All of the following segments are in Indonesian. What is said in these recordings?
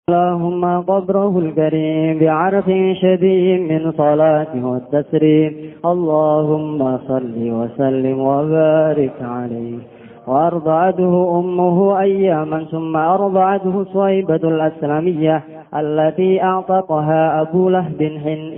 اللهم قبره الكريم بعرف شديد من صلاته والتسليم. اللهم صل وسلم وبارك عليه. وأرضعته أمه أياما ثم أرضعته صويبة الأسلمية التي أعتقها أبو لهب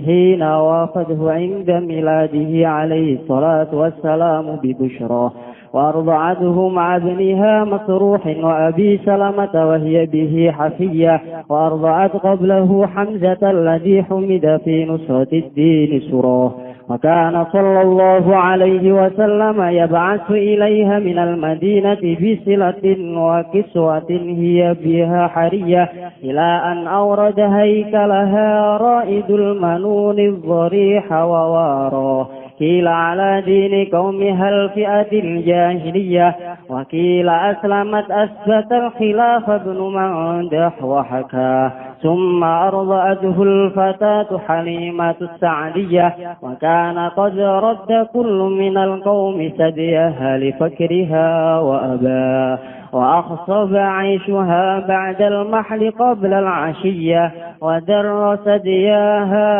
حين وافده عند ميلاده عليه الصلاة والسلام ببشرى. وأرضعته مع ابنها مسروح وأبي سلمة وهي به حفية. وأرضعت قبله حمزة الذي حمد في نصرة الدين سراه. وكان صلى الله عليه وسلم يبعث إليها من المدينة بصلة وكسوة هي بها حرية إلى أن أورد هيكلها رائد المنون الضريح وواراه. قيل على دين قومها الفئة الجاهلية، وقيل أسلمت أثبت الخلاف ابن مندح وحكاه. ثم أرضعته الفتاة حليمة السعدية، وكان قد رد كل من القوم ثديها لفكرها وأباه. وأخصب عيشها بعد المحل قبل العشية، ودر ثدياها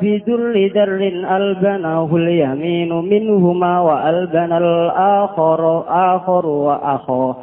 بدر در ألبنه اليمين منهما وألبن الآخر وأخاه.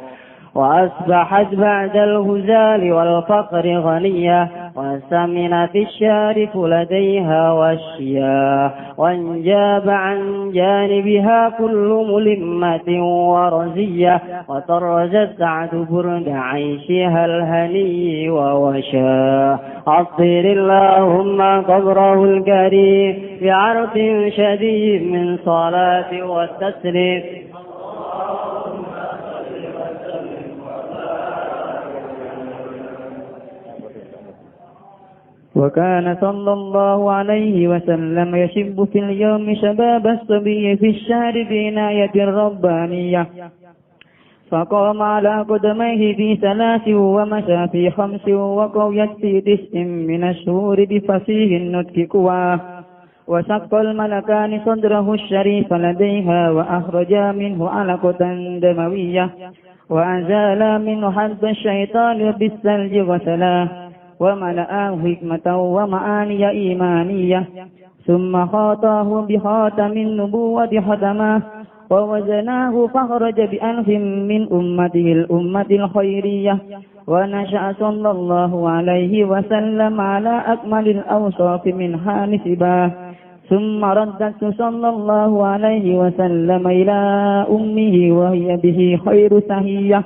وأصبحت بعد الهزال والفقر غنية، وسمنت الشارف لديها والشياه، وانجاب عن جانبها كل ملمة ورزية. وطرزت سعد برد عيشها الهني ووشاه. عطر اللهم قبره الكريم بعرف شديد من صلاة والتسليم. وكان صلى الله عليه وسلم يشب في اليوم شباب الصبي في الشهر بعناية ربانية، فقام على قدميه في 3 ومشى في 5 وقويت في 9 من الشهور بفصيح النطق قواه. وشق الملكان صدره الشريف لديها، وأخرجا منه علقة دموية، وأزالا منه حد الشيطان بالثلج وسلاه، وملآه حكمة ومعاني إيمانية. ثم خاطاه بخاتم النبوة ختماه، ووزناه فخرج بأنف من أمته الأمة الخيرية. ونشأ صلى الله عليه وسلم على أكمل الأوصاف منها نسباه. ثم ردت صلى الله عليه وسلم إلى أمه وهي به خير سهية،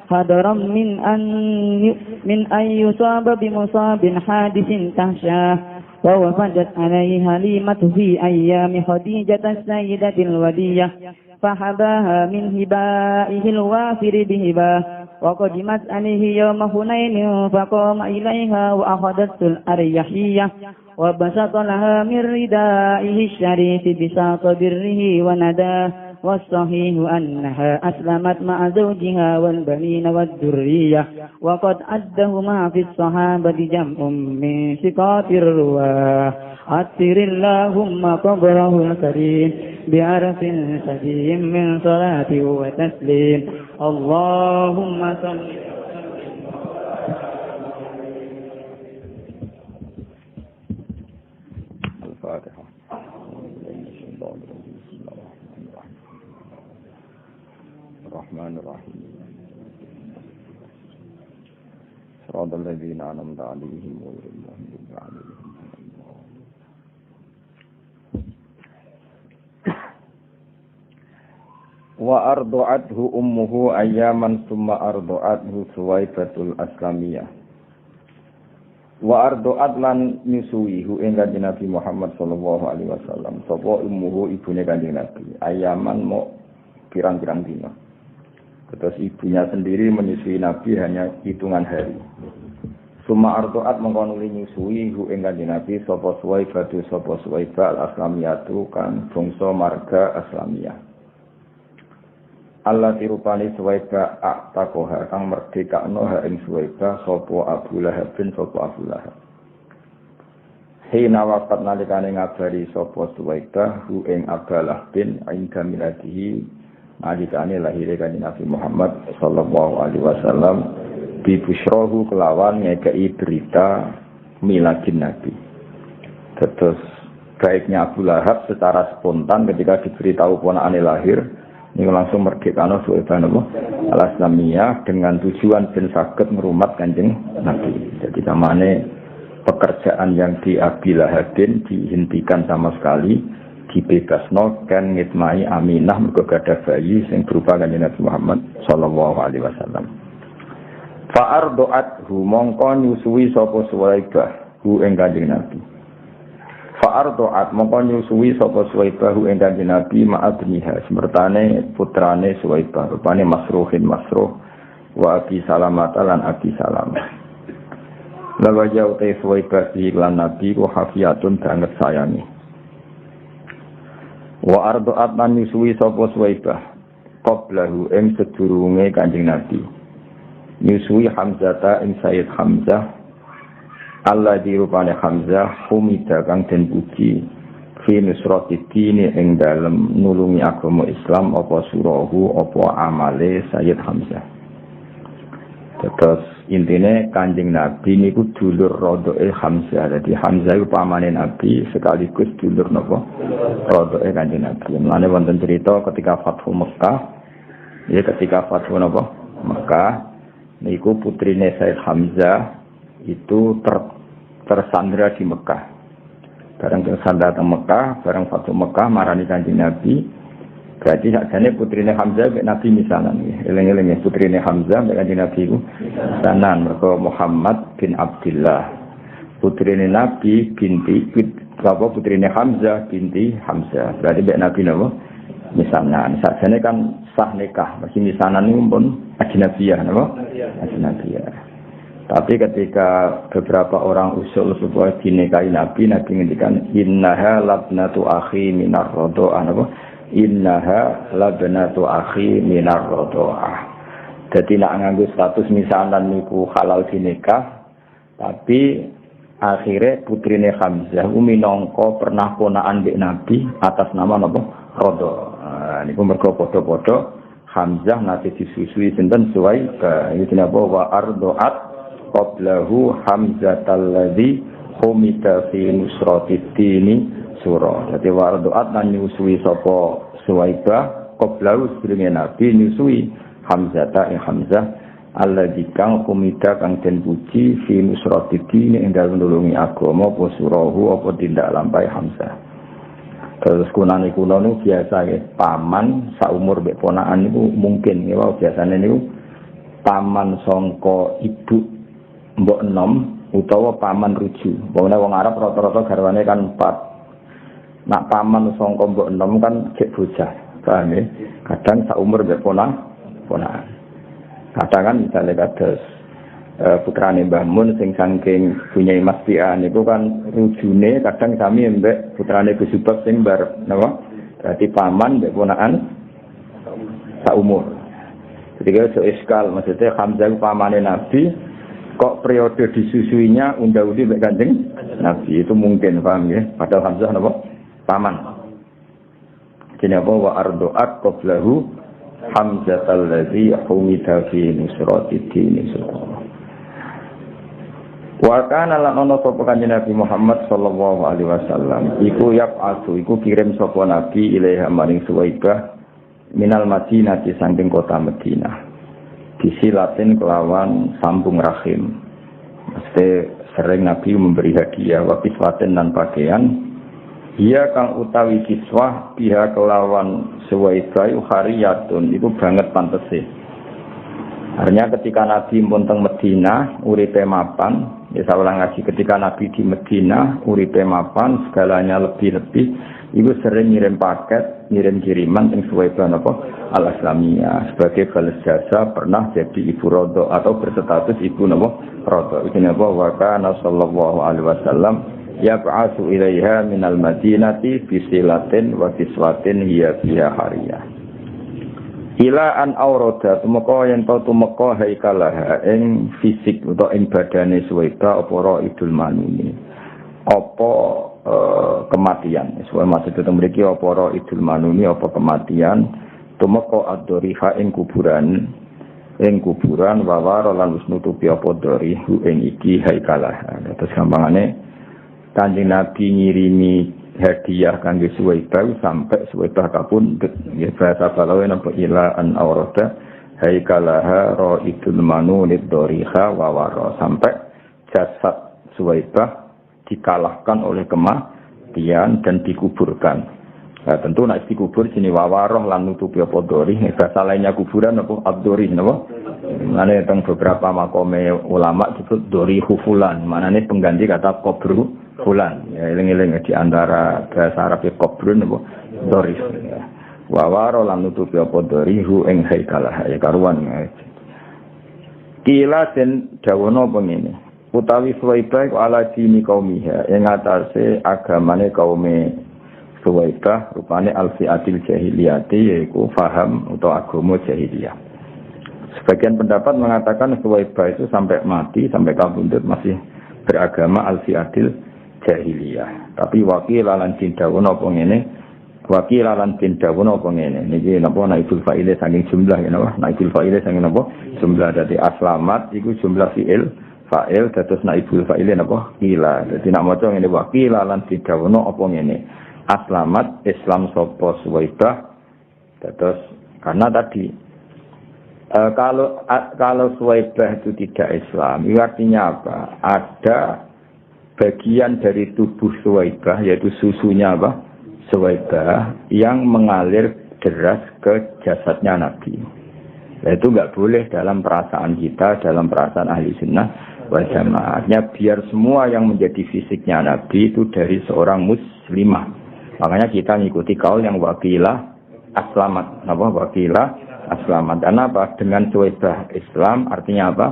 حذرا من أن يصاب بمصاب حادث تهشاه. ووفدت عليه حليمة في أيام خديجة السيدة الودية، فحباها من هبائه الوافر بهباه. وقدمت عليه يوم هنين فقام إليها وأخذت الأريحية، وبسط لها من ردائه الشريف بساط بره ونداه. والصحيح أنها أسلمت مع زوجها والبنين والذرية، وقد عدهما في الصحابة جمع من ثقات الرواه. عطر اللهم قبره الكريم بعرف شديد من صلاة وتسليم. اللهم صل الفاتحة. الرحمن الرحيم صراط الذين أنعمت عليهم غير المغضوب عليهم. Wa ardu'athu ummuhu ayyaman summa ardu'athu Suwaibatul Aslamiyah. Wa ardu'at lan nyusuihu ing Kanjeng Nabi Muhammad sallallahu alaihi wasallam sapa ummuhu ibune Kanjeng Nabi ayyaman mo pirang-pirang dina. Terus ibunya sendiri menyusui Nabi hanya hitungan hari. Summa ardu'at mengko nuli nyusui hu ing Kanjeng Nabi sapa Suwaibatu sapa Suwaibah al-Aslamiyatu kan bangsa marga Aslamiyah. Allah tirupani Suwaibah aktakoha kang merdekakno ha ing Suwaibah sapa Abu Lahab bin sapa Abu Lahab. Hina waqat nalikane ngabari sapa Suwaibah hu ing Abdullah bin inda miladihi nalikane lahire Kanjeng Nabi Muhammad sallallahu alaihi wasallam bi busyrahu kelawan ngekei berita miladin Nabi. Terus baiknya Abu Lahab secara spontan ketika diberitahu ponakane lahir, ini langsung merdekano Suwaibah al-Islamiyah dengan tujuan ben saged ngrumat Kanjeng Nabi. Jadi namanya pekerjaan yang di Abi Lahabin dihentikan sama sekali, dibebasno kan ngitmai Aminah mergo gadah bayi sing berupa Kanjeng Nabi Muhammad sallallahu alaihi wasallam. Fa ardoat hu mongko nyusui sapa Suwaibah hu ing Kanjeng Nabi. Fa'ardo'at mongko nyusui sapa Suwaibah ing Kanjeng Nabi ma'abniha semertane putrane Suwaibah rupane Masruhin Masruh wa Abi Salamah lan Abi Salamah. Lawa jauh te Suwaibah lan Nabi ku hafiyatun banget sayangi. Wa ardo'at lan nyusui sapa Suwaibah qablahu ing sedurunge Kanjeng Nabi. Nyusui Hamzah ing Sayyid Hamzah Allah dirupane Hamzah humida kang den puji fi nusratidini ing dalem nulungi agama Islam apa surahu apa amale Sayyid Hamzah. Terus intine Kanjeng Nabi niku dulur rodoke Hamzah. Jadi Hamzah iku pamane Nabi sekaligus dulur napa rodoke Kanjeng Nabi. Mulane wonten cerita ketika Fathu Mekah, ya ketika Fathu napa Mekah niku putrine Sayyid Hamzah itu tersandra di Mekah. Barang tersandra di Mekah, barang Fathu Mekah marani Kanjeng Nabi. Berarti sakjane putrine Hamzah mek Nabi misanan nggih. Eling-eling putrine Hamzah mek Kanjeng Nabi iku misanan mergo Muhammad bin Abdullah. Putrine Nabi binti putrine Hamzah binti Hamzah. Berarti mek Nabi napa? Misanan. Sakjane kan sah nikah, masih misanan niku pun ajnabiyah napa? Ajnabiyah. Tapi ketika beberapa orang usul supaya dinikahi Nabi ngendikan innaha labnatu akhi minar rodo'ah. Innaha labnatu akhi minar rodo'ah. Jadi nak nganggo status misanan niku halal dinikah, tapi akhirnya putrine Hamzah minangka pernah ponaan mbek Nabi atas nama napa Rodo'. Niku mergo padha-padha Hamzah nate disusui sinten Suwaibah. Iki napa wa ardoat qablahu Hamzatal ladzi humita fi nusratidini surah. Dadi wardoat lan nyusui sapa Suwaibah qablahu sebelumnya Nabi nyusui Hamzata ing Hamzah alladzi kang humita kang den puji fi nusratidini ing dalem nulungi agama apa surahu apa tindak lampahe Hamzah. Terus kunane kuno niku biasa ya paman saumur mbek ponakan niku mungkin ya biasane niku paman sangka ibu mbok enom utawa paman ruju. Wong Arab rata-rata garwane kan 4. Nak paman sangka mbok enom kan cek bocah. Paham ya? Kadang sak umur mbek ponakan. Kadang kan misalnya kados putrane Mbah Mun sing saking punya Mas Pian niku kan rujune kadang sami mbek putrane Gus Subab sing bar napa? Berarti paman mbek ponakan sak umur. Jadi kalau iskal maksudnya Hamzah pamane Nabi kok periode disusuinya unda-undi mbek Kanjeng Nabi itu mungkin paham ya. Padahal Hamzah napa? Paman. Jadi apa wa ardo'at qablahu Hamzatal ladzi humida fi nusratidini surah. Wa kana lan ana sapa Kanjeng Nabi Muhammad sallallahu alaihi wasallam iku yaqatu iku kirim sapa Nabi ilaiha maring Suwaibah minal Madinah di samping kota Madinah. Disilatin kelawan sambung rahim. Mesti sering Nabi memberi hadiah wafis waten dan pakaian. Ia kang utawi kiswah pihak kelawan Suwaibah hariyatun itu banget pantese. Artinya ketika Nabi munteng Medina uripe mapan. Ya saya ulang lagi ketika Nabi di Medina uripe mapan segalanya lebih-lebih. Ibu sering ngirim paket, ngirim kiriman yang Suwaibah al-Islamiyah sebagai balas jasa pernah jadi ibu Rodo atau berstatus ibu Rodo. Ini apa? Wa kana sallallahu alaihi wasallam yab'atsu ilaiha minal madinati bisilatin wa kiswatin hiya fiha hariyah. Ila an aurada tumeka yen to tumeka haikalah ing fisik utawa ing badane Suwaibah apa Raidul Manuni. Apa kematian. Sesuai maksud itu memiliki apa Idul Manuni apa kematian tumeka ad-doriha ing kuburan ing kuburan wawaro lan wis nutupi apa dorihu ing iki haikalah. Terus gampangane Kanjeng Nabi ngirimi hadiah kangge Suwaibah sampai Suwaibah kapundhut. Ya bahasa balawe napa ila an aurada haikalaha raidul manunid doriha wawaro sampai jasad Suwaibah dikalahkan oleh kematian dan dikuburkan. Nah, tentu nek dikubur sini wawaroh lan nutupi apa dori. Bahasa lainnya kuburan apa abdori napa? Mane teng beberapa makome ulama disebut dori hufulan. Manane pengganti kata kubru fulan. Ya eling-eling di antara bahasa Arab kubrun apa dori. Wawaroh lan nutupi apa dori hu ing haikalah ya karuan. Kila den dawono pengene. Utawi Suwaibah ala dini kaumiha ing atase agamane kaume Suwaibah rupane al-fi'atil jahiliyati yaitu faham atau agama jahiliyah. Sebagian pendapat mengatakan Suwaibah itu sampai mati, sampai kabundut masih beragama al-fi'atil jahiliyah. Tapi wakil lan tindawono apa ngene? Wakil lan tindawono apa ngene? Niki napa naibul fa'ile saking jumlah ya napa? Naibul fa'ile saking napa? Jumlah dadi aslamat iku jumlah fi'il fa'il dados naibul fa'ile napa? Kila. Dadi nek maca ngene wakil lan tindawono apa ngene? Aslamat Islam sopo Suwaibah terus karena tadi kalau Suwaibah itu tidak Islam itu artinya apa? Ada bagian dari tubuh Suwaibah yaitu susunya apa? Suwaibah yang mengalir deras ke jasadnya Nabi. Nah, itu nggak boleh dalam perasaan kita, dalam perasaan ahli sunnah wal jamaahnya biar semua yang menjadi fisiknya Nabi itu dari seorang muslimah. Makanya kita ngikuti kaul yang wakilah aslamat. Apa wakilah aslamat? Karena apa? Dengan Suwaibah Islam artinya apa?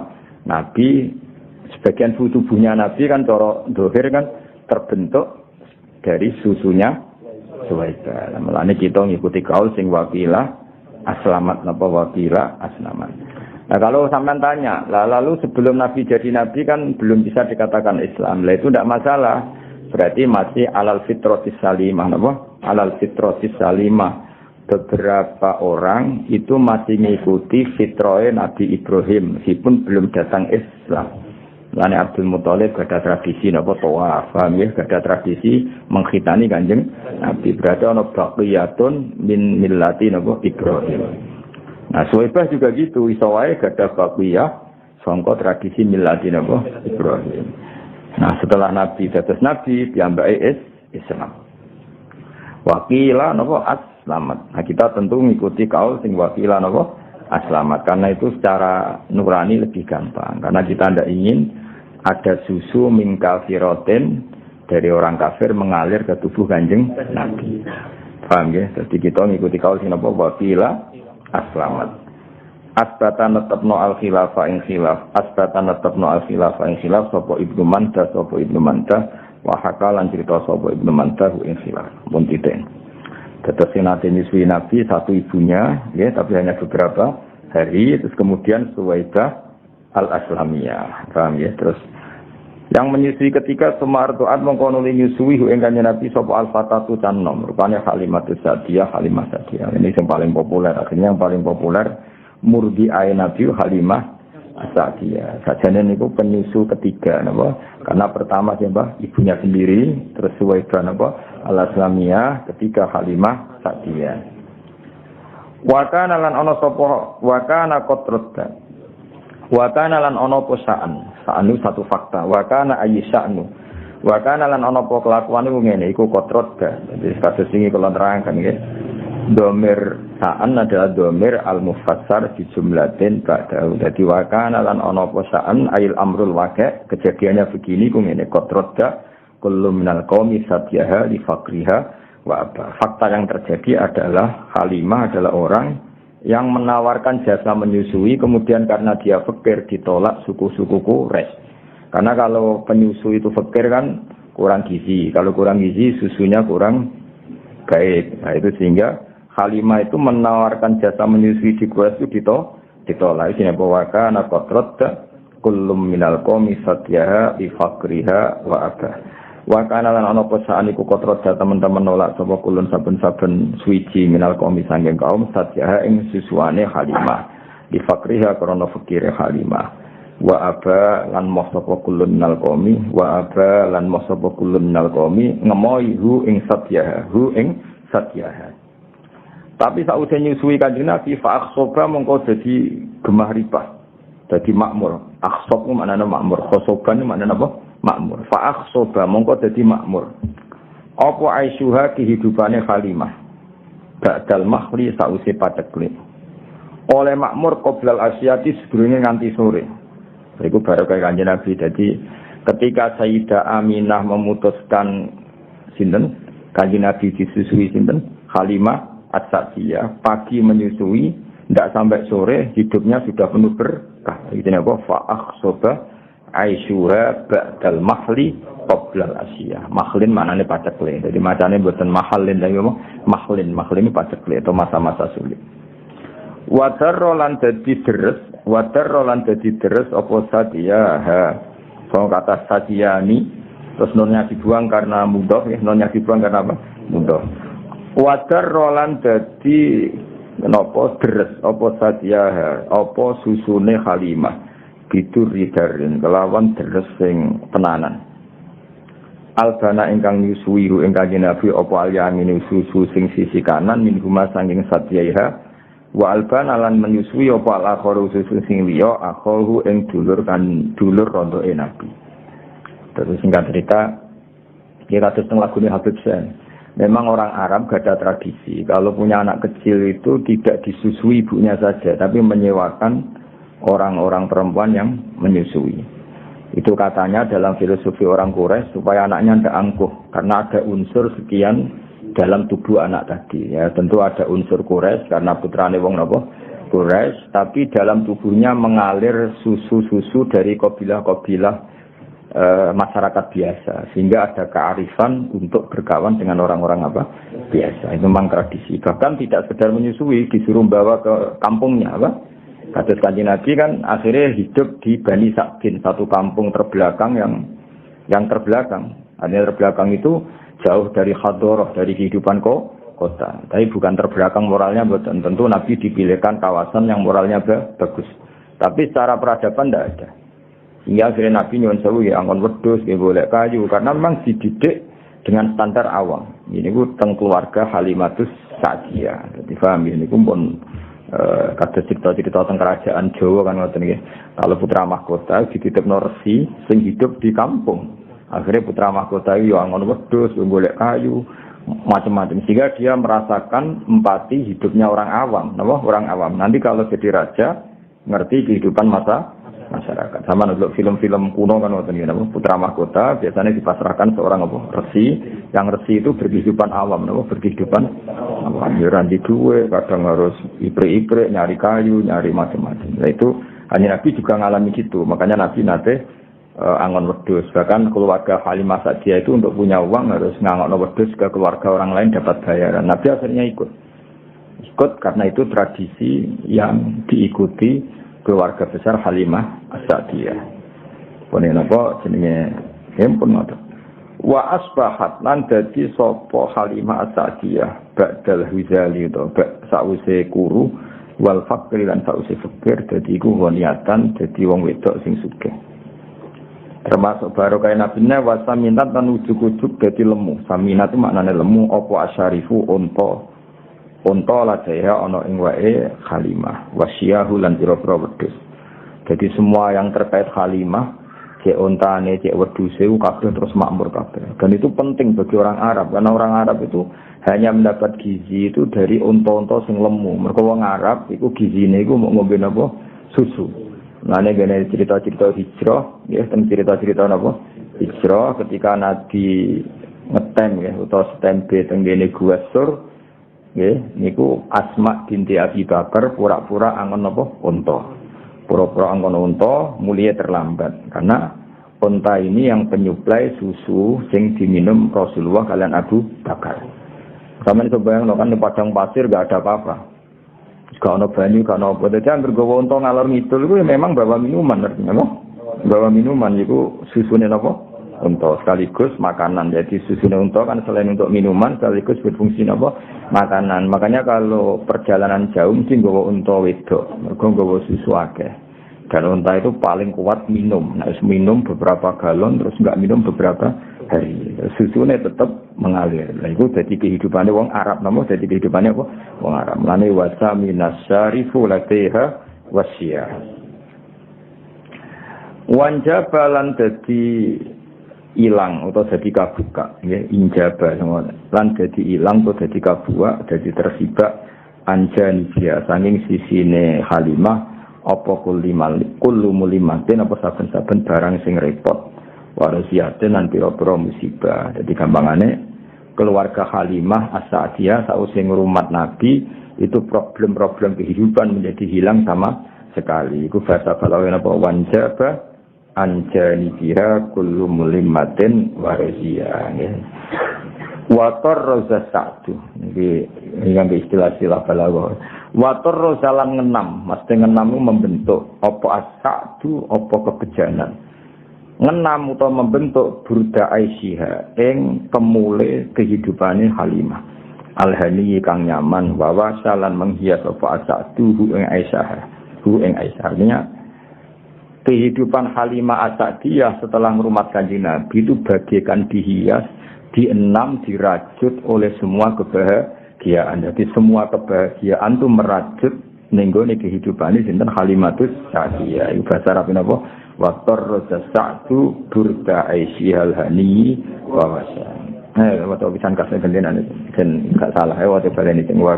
Nabi sebagian tubuhnya Nabi kan coro dohir kan terbentuk dari susunya Suwaibah. Mulane kita ngikuti kaul sing wakilah aslamat. Apa wakilah aslamat? Nah kalau sampean tanya, lalu sebelum Nabi jadi Nabi kan belum bisa dikatakan Islam. Lah itu tidak masalah. Berarti masih alal fitrotis salimah, apa? Alal fitrotis salimah. Beberapa orang itu masih mengikuti fitroe Nabi Ibrahim, meskipun belum datang Islam. Lani Abdul Muthalib ada tradisi, apa tawaf, ya, ada tradisi menghitani kanjeng Nabi. Berarti ono baqiyatun min millati apa Ibrahim. Nah, Suwaibah juga gitu, iso wae ada baqiyah sangka tradisi millati apa Ibrahim. Nah setelah Nabi dados Nabi piyambake Islam. Wakila napa aslamat. Nah kita tentu mengikuti kaul sing wakila napa aslamat karena itu secara nurani lebih gampang. Karena kita tidak ingin ada susu min kafiroten dari orang kafir mengalir ke tubuh kanjeng Nabi. Paham ya? Jadi kita mengikuti kaul sing napa wakila aslamat. Asbatan netepno al-khilafah ing khilaf. Asbatan netepno al-khilafah ing khilaf sapa Ibnu Mandah, sapa Ibnu Mandah wa hakalan cerita sapa Ibnu Mandah ing khilaf. Pun titen. Tetes nate nyusui Nabi satu ibunya, ya, tapi hanya beberapa hari terus kemudian Suwaibah al-Aslamiyah. Paham ya? Terus yang menyusui ketika Sumartu'at mengko nuli nyusui ing kanjeng Nabi sapa al-Fatatu Cannom. Rupane Halimatus Sa'diyah, Halimah Sa'diyah. Ini yang paling populer. Akhirnya yang paling populer Murdi Ain Nabi Halimah Sa'diyah. Sajane niku penyusu ketiga napa? Karena pertama siapa? Ibunya sendiri, terus Suwaibah napa? Al-Aslamiyah, ketiga Halimah Sa'diyah. Wa kana lan ana sapa wa kana qatrata. Wa kana lan ana posaan. Saanu satu fakta. Wa kana ayyisa'nu. Wa kana lan ana apa kelakuane ngene iku qatrata. Jadi kasus ini kula nerangkan nggih. Domir sa'an adalah domir al-mufassar di jumlatin ba'dahu. Jadi wakana lan ono posaan ayil amrul waqi' kejadiannya begini ku ngene qatrada kullu minal qaumi satyaha li faqriha wa apa. Fakta yang terjadi adalah Halimah adalah orang yang menawarkan jasa menyusui kemudian karena dia fakir ditolak suku-suku Quraisy. Karena kalau penyusu itu fakir kan kurang gizi. Kalau kurang gizi susunya kurang baik. Nah itu sehingga Halimah itu menawarkan jasa menyusui di Quraisy itu ditolak. Ini bahwa kana qatrada kullum minal qaumi satyaha li faqriha wa abah. Wa kana lan ana posaan iku qatrada teman-teman nolak sapa kulun saben-saben suwiji minal qaumi sanging kaum satyaha ing susuane Halimah. di fakriha karena fakire Halimah. Wa aba lan moh sapa kulun nal qaumi wa aba lan moh sapa kulun nal qaumi ngemoi hu ing satyaha. Tapi sausé nyusui Kanjeng Nabi fa akhsoba mongko dadi gemah ripah. Dadi makmur. Akhsob ku maknane makmur, khosoban maknane apa? Makmur. Fa akhsoba mongko dadi makmur. Apa aisyuha kehidupane Halimah. Ba'dal mahli sausé patekle. Oleh makmur qoblal asyati sedurunge nganti sore. Iku barokah Kanjeng Nabi. Jadi ketika Sayyidah Aminah memutuskan sinten Kanjeng Nabi disusui sinten Halimah As-Sa'diyah pagi menyusui ndak sampai sore hidupnya sudah penuh berkah. Itu apa fa akhsoba aisyuha ba'dal mahli qoblal asyah. Mahlin maknane patekle. Jadi macane mboten mahalin tapi apa mahlin patekle atau masa-masa sulit. Wadar rolan dadi deres apa sadiyah kalau kata sadiyani terus nonnya dibuang karena mudah ya nonnya dibuang karena apa mudah wadar rolan dadi kenapa deres apa sadiyah apa susune Halimah bidur ridarin kelawan deres sing tenanan albana ingkang nyusui ingkang Nabi apa alyamin susu sing sisi kanan min huma sanging sadiyah wa alban alan menyusui apa al-akharu susu sing liya akharu ing dulur rondoke Nabi. Terus singkat cerita kita terus lagune Habib Sen. Memang orang Arab gak ada tradisi kalau punya anak kecil itu tidak disusui ibunya saja tapi menyewakan orang-orang perempuan yang menyusui. Itu katanya dalam filosofi orang Quraisy supaya anaknya tidak angkuh karena ada unsur sekian dalam tubuh anak tadi ya tentu ada unsur Quraisy karena putrane wong napa Quraisy tapi dalam tubuhnya mengalir susu-susu dari kabilah-kabilah masyarakat biasa sehingga ada kearifan untuk berkawan dengan orang-orang apa biasa itu memang tradisi bahkan tidak sekedar menyusui disuruh bawa ke kampungnya apa kados Kanjeng Nabi kan akhirnya hidup di Bani Sa'din satu kampung terbelakang yang terbelakang artinya terbelakang itu jauh dari hadoroh, dari kehidupan kota. Tapi bukan terbelakang moralnya, betul. Tentu Nabi dipilihkan kawasan yang moralnya bagus. Tapi secara peradaban tidak ada. Hingga akhirnya Nabi nyuwun sewu ya angkon wedhus, ya golek kayu. Karena memang dididik dengan standar awam. Ini ku teng keluarga Halimatus Sa'diyah. Jadi paham ini ku pun kata cerita-cerita tentang kerajaan Jawa kan ngoten nggih. Kalau putra mahkota dititipno resi sing hidup di kampung. Akhirnya putra mahkota itu angon wedhus, golek kayu, macam-macam. Sehingga dia merasakan empati hidupnya orang awam, orang awam. Nanti kalau jadi raja, ngerti kehidupan masyarakat. Sama untuk film-film kuno kan waktu ini, putra mahkota biasanya dipasrahkan seorang resi. Yang resi itu berkehidupan awam, berkehidupan awam. Ranti duwe, kadang harus iprik-iprik, nyari kayu, nyari macam-macam. Nah itu hanya Nabi juga ngalami gitu. Makanya Nabi nate angon wedhus. Bahkan keluarga Halimah Sa'diyah itu untuk punya uang harus ngangokno wedhus ke keluarga orang lain dapat bayaran. Nabi akhirnya ikut karena itu tradisi yang diikuti keluarga besar Halimah Sa'diyah. Pone napa jenenge empun ngoten. Wa asbahat lan dadi sapa Halimah Sa'diyah ba'dal huzali to sause kuru wal fakir lan sause fakir dadi iku woniatan dadi wong wedok sing sugih. Termasuk barokah nabine wa saminat lan ujug-ujug dadi lemu. Saminat itu maknane lemu apa asyarifu unta la daya ana ing wae Halimah wasyahu lan pira-pira wedhus. Jadi semua yang terkait Halimah cek untane cek wedhuse kabeh terus makmur kabeh. Dan itu penting bagi orang Arab karena orang Arab itu hanya mendapat gizi itu dari unta-unta sing lemu. Mergo wong Arab iku gizine iku mau ngombe napa susu. Nah, ini gini cerita-cerita hijrah, ya, cerita-cerita apa? Hijrah ketika Nabi ngetem, ya, atau stempe tenggene Gua Sur, ya, niku Asma binti Abi Bakar pura-pura angon apa? Unta. Pura-pura angon unta, mulia terlambat karena unta ini yang penyuplai susu sing diminum Rasulullah kalian Abu Bakar. Sama ini sebayang kan di padang pasir gak ada apa-apa. Gak ada banyu, gak ada apa. Jadi yang bergawa untuk ngalor ngidul itu memang bawa minuman. Bawa minuman itu susunya apa? Unta sekaligus makanan. Jadi susunya unta kan selain untuk minuman sekaligus berfungsi apa? Makanan. Makanya kalau perjalanan jauh mesti nggawa unta wedok, mergo nggawa susu akeh. Dan unta itu paling kuat minum. Nah, minum beberapa galon terus enggak minum beberapa hari. Susunya tetap mengalir. Nah, itu jadi kehidupannya wong Arab, namo jadi kehidupannya apa? Wong Arab. Lane wasa minasyarifu latiha wasya. Wanjabalan dadi ilang atau jadi kabuka, ya injaba semua. Lan dadi ilang atau jadi kabuka, jadi tersibak anjani dia saking sisine Halimah. Apa kullu mulimatin apa saben-saben barang sing repot warasiatin lan pira-pira musibah. Jadi gampangane keluarga Halimah As-Sa'diyah sausé ngrumat Nabi itu problem-problem kehidupan menjadi hilang sama sekali. Iku bahasa balawen apa wanjaba anjani biha kullu mulimatin warasiah ya. Wator roza sa'du ini yang istilah-istilah balaghah. Wator roza lan ngenam, mesti ngenam itu membentuk apa as-sa'du apa kebejanan. Ngenam utawa membentuk burda Aisyah ing kemule kehidupane Halimah. Alhani kang nyaman wa wasalan menghias apa as-sa'du ing Aisyah. Artinya kehidupan Halimah As-Sa'diyah setelah ngrumat Kanjeng Nabi itu bagaikan dihias, dienam, dirajut oleh semua kebahagiaan. Jadi semua kebahagiaan itu merajut nenggone kehidupan ini sinten Halimatus Sa'diyah. Iku bahasa Arab napa? Wa tarza sa'du burda Aisyah al-hani wa wasan. Waktu pisan kasih gendenan kan enggak salah waktu baleni sing wa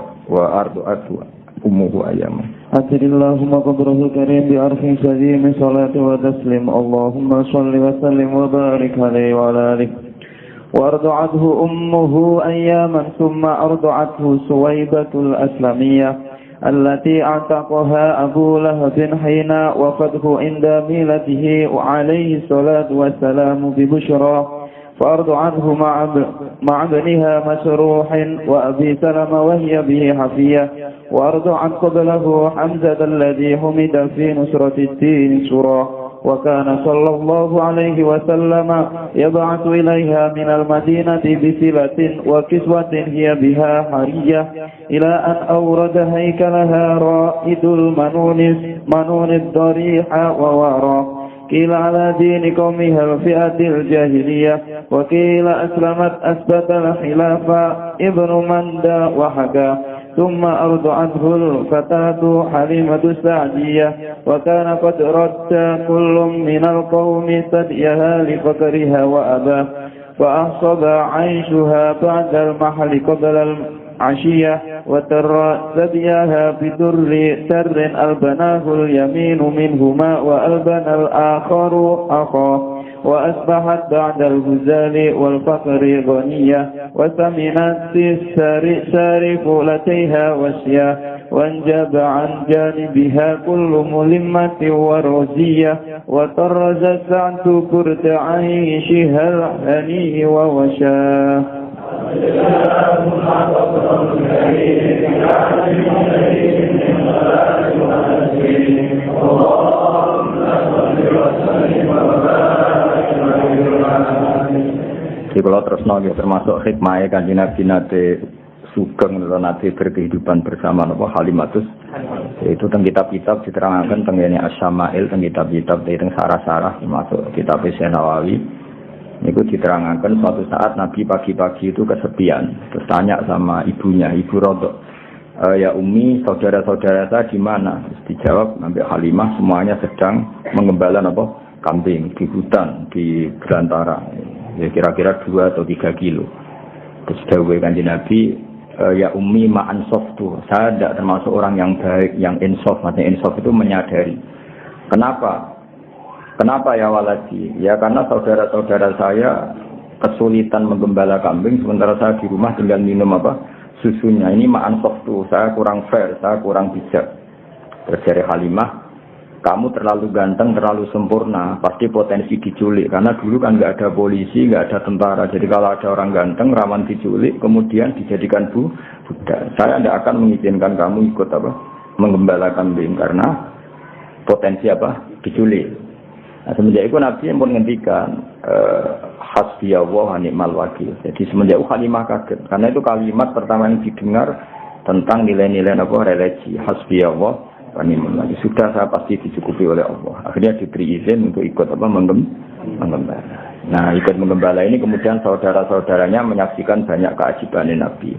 ardu ummuhu ayyam. Allahumma qadrahu karim bi arfin shadid min salati wa taslim. Allahumma shalli wa sallim wa barik alaihi wa ala alihi. وأرضعته أمه أياما ثم أرضعته سويبة الأسلمية التي اعتقها أبو لهب حين وفده عند ميلته وعليه الصلاة والسلام ببشرى فأرض عنه مع ابنها مسروح وأبي سلمة وهي به حفية وأرض عن قبله حمزة الذي حمد في نصرة الدين سرى وكان صلى الله عليه وسلم يبعث إليها من المدينة بسلة وكسوة هي بها حرية إلى أن أورد هيكلها رائد المنون الضريح ووارى قيل على دين قومها الفئة الجاهلية وقيل أسلمت أثبت الخلافة ابن مندى وحكى ثم أرضعته الفتاة حليمة السعدية وكان قد رد كل من القوم ثديها لفقرها وأباه فأحصب عيشها بعد المحل قبل العشية وتر ثديها بدر سر ألبناه اليمين منهما وألبن الآخر أخاه وأصبحت بعد الهزال والفقر غنية وثمنت سارف لتيها وشيا وانجب عن جانبها كل ملمة ورزية وطرز السعد كرت عيشها الهني ووشاه Jadi kalau terus termasuk hikmahnya Kanjeng Nabi nate sugeng atau nate berkehidupan bersama apa Halimatus itu teng kitab-kitab diterangkan teng As-Syama'il teng kitab-kitab teng sarah-sarah termasuk kitab Syekh Nawawi itu diterangkan suatu saat Nabi pagi-pagi itu kesepian terus tanya sama ibunya Ibu Rodok ya Umi saudara-saudara saya di mana? Terus dijawab sampai Halimah semuanya sedang mengembala apa kambing di hutan di belantara ya kira-kira 2 atau 3 kilo. Terus dawuh Kanjeng Nabi ya Ummi ma'an softu, saya tidak termasuk orang yang baik, yang insof. Maksudnya insof itu menyadari. Kenapa ya waladi? Ya karena saudara-saudara saya kesulitan menggembala kambing sementara saya di rumah tinggal minum apa susunya. Ini ma'an softu, saya kurang fair, saya kurang bijak. Terus dari Halimah, kamu terlalu ganteng, terlalu sempurna, pasti potensi diculik. Karena dulu kan nggak ada polisi, nggak ada tentara. Jadi kalau ada orang ganteng, rawan diculik, kemudian dijadikan budak. Saya tidak akan mengizinkan kamu ikut apa menggembala kambing karena potensi apa diculik. Nah, semenjak itu Nabi pun menghentikan hasbiyallah wa ni'mal wakil. Jadi semenjak Halimah kaget karena itu kalimat pertama yang didengar tentang nilai-nilai religi hasbiyallah wa ni'mal wakil. Sudah saya pasti dicukupi oleh Allah. Akhirnya diberi izin untuk ikut menggembala. Nah, ikut menggembala ini kemudian saudara-saudaranya menyaksikan banyak keajaiban Nabi.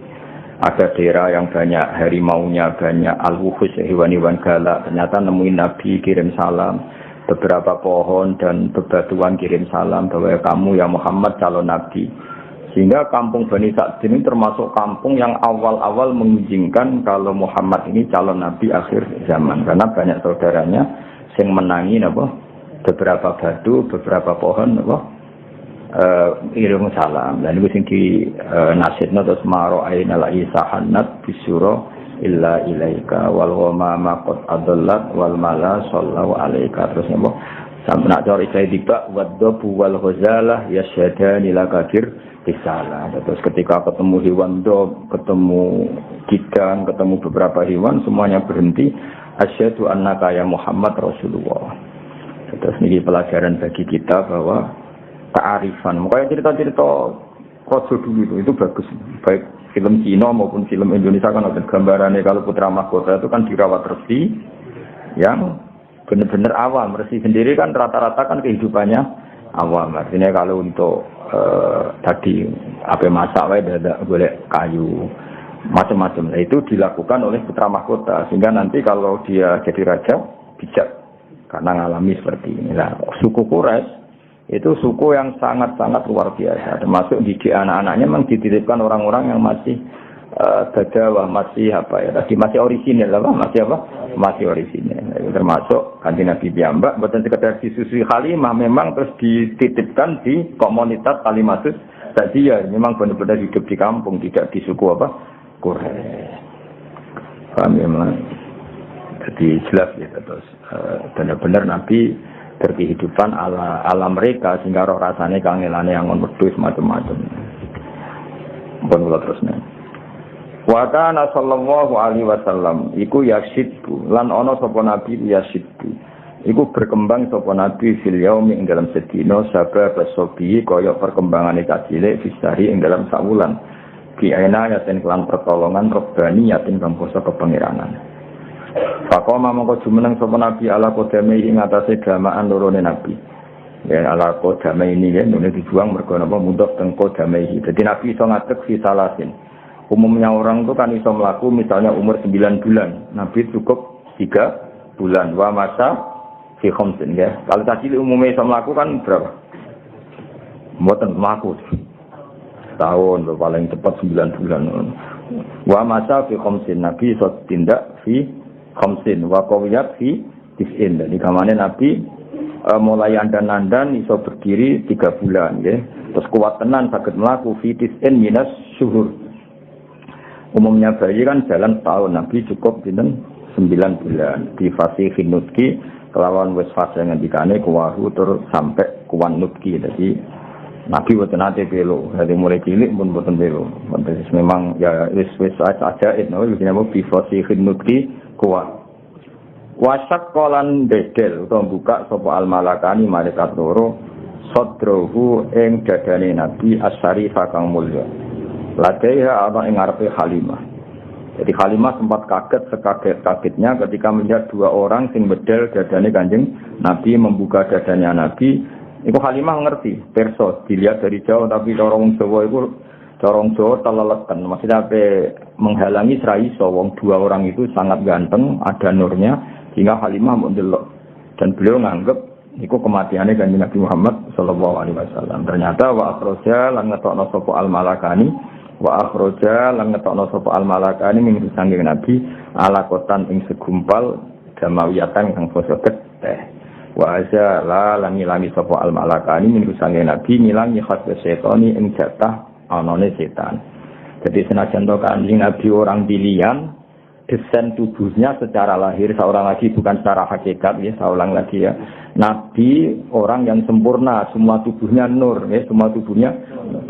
Ada daerah yang banyak harimaunya, banyak al-wuhus, hewan-hewan galak. Ternyata nemuin Nabi kirim salam. Beberapa pohon dan bebatuan kirim salam bahwa kamu ya Muhammad calon Nabi. Sehingga kampung Bani Sa'd ini termasuk kampung yang awal-awal mengizinkan kalau Muhammad ini calon Nabi akhir zaman. Karena banyak saudaranya yang menangi beberapa batu, beberapa pohon iring salam. Dan itu sing di nasidna terus maro aina la isahanat bisura illa ilaika wal ghamama qad adallat wal mala sallallahu alaika. Terus napa sampe nak cari saya tiba wadhabu wal ghazalah yasyadani lakadir risalah. Terus ketika ketemu hewan dob, ketemu kidang, ketemu beberapa hewan semuanya berhenti asyhadu annaka ya Muhammad Rasulullah. Terus ini pelajaran bagi kita bahwa kearifan. Makanya cerita-cerita Rasul dulu itu bagus. Baik film Cina maupun film Indonesia kan ada gambarannya kalau putra mahkota itu kan dirawat resi yang benar-benar awam. Resi sendiri kan rata-rata kan kehidupannya awam. Artinya kalau untuk tadi apa masak ada boleh kayu macam-macam. Nah, itu dilakukan oleh putra mahkota sehingga nanti kalau dia jadi raja bijak karena ngalami seperti ini. Nah, suku Quraisy itu suku yang sangat-sangat luar biasa. Termasuk didik anak-anaknya memang dititipkan orang-orang yang masih badawah, masih masih orisinil masih orisinil. Termasuk kanjeng Nabi piyambak boten sekedar disusui Halimah, memang terus dititipkan di komunitas Kalimatut Sa'diyah. Memang benar-benar hidup di kampung, tidak di suku Quraisy. Paham ya, memang. Jadi jelas ya terus benar-benar Nabi berkehidupan ala mereka sehingga roh rasane kangelane yang wedhus macam-macam. Pun kula terusne. Wa kana sallallahu alaihi wasallam iku yasidbu lan ana sapa nabi yasidbu. Iku berkembang sapa nabi fil yaumi ing dalam sedina sabab sobi kaya perkembangane cilik fisari ing dalam sawulan. Ki aina yaten kelan pertolongan robbani yaten kang basa kepangeranan. Fakoma mongko jumeneng sapa nabi ala kodame ing atase gamaan lorone nabi. Ya ala kodame ini ya nune dijuang mergo napa mundhak teng kodame iki. Dadi nabi iso ngadeg fi salasin. Umumnya orang itu kan iso mlaku misalnya umur 9 bulan. Nabi cukup 3 bulan. Wa masa fi khamsin ya. Kalau tadi umumnya iso mlaku kan berapa? Mboten mlaku. Tahun paling cepat 9 bulan. Wa masa fi khamsin nabi iso tindak fi khamsin wa qawiyat fi tis'in. Jadi kamane Nabi mulai andan-andan iso berdiri 3 bulan ya. Terus kuat tenan saged mlaku fi tis'in minas syuhur. Umumnya bayi kan jalan tahun, Nabi cukup pinten 9 bulan. Di fase nutki kelawan wis fase ngendikane kuwahu tur sampai kuwan nutki. Jadi Nabi boten ate belo, dari mulai cilik pun boten belo. Memang ya wis aja itu begini apa di fase nutki kuat. Wasak kolan dedel utawa buka sapa al malakani malaikat loro sadrohu ing dadane Nabi as-syarifah kang mulya. Ladaiha ana ing ngarepe Halimah. Jadi Halimah sempat kaget sekaget-kagetnya ketika melihat 2 orang sing bedel dadane Kanjeng Nabi membuka dadanya Nabi. Iku Halimah ngerti, perso dilihat dari jauh tapi corong Jawa iku corong Jawa telelekan. Maksudnya menghalangi serai wong 2 orang itu sangat ganteng, ada nurnya sehingga Halimah mendelok dan beliau nganggep iku kematiannya Kanjeng Nabi Muhammad sallallahu alaihi wasallam. Ternyata wa akhraja lan ngetokno sapa al malakani min sanging Nabi ala kotan ing segumpal jamawiyatan kang basa teh. Wa azala lan ngilangi sapa al malakani min sanging Nabi ngilangi khasbe setoni ing jatah anane setan. Jadi senajan to Kanjeng Nabi orang pilihan, desain tubuhnya secara lahir seorang lagi bukan secara hakikat ya, seorang lagi ya. Nabi orang yang sempurna, semua tubuhnya nur ya, semua tubuhnya.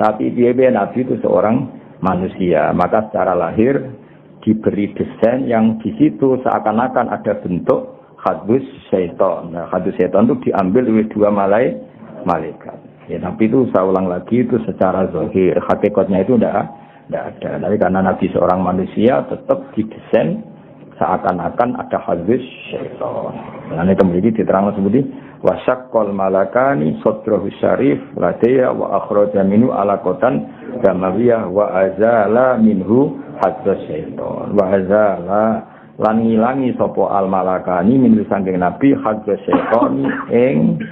Tapi dia Nabi itu seorang manusia, maka secara lahir diberi desain yang di situ seakan-akan ada bentuk khadus syaitan. Nah, khadus syaitan itu diambil oleh 2 malaikat. Ya, tapi itu saya ulang lagi itu secara zahir, hakikatnya itu tidak ada. Tapi karena Nabi seorang manusia tetap didesain seakan-akan ada hadis syaitan. Nah, ini kemudian diterangkan seperti wasaqqal malakani sadrahu syarif ladaya wa akhraja minhu alaqatan damawiyah wa azala minhu hadis syaitan. Wa azala lan ngilangi sapa al malakani minhu saking Nabi hadis syaitan ing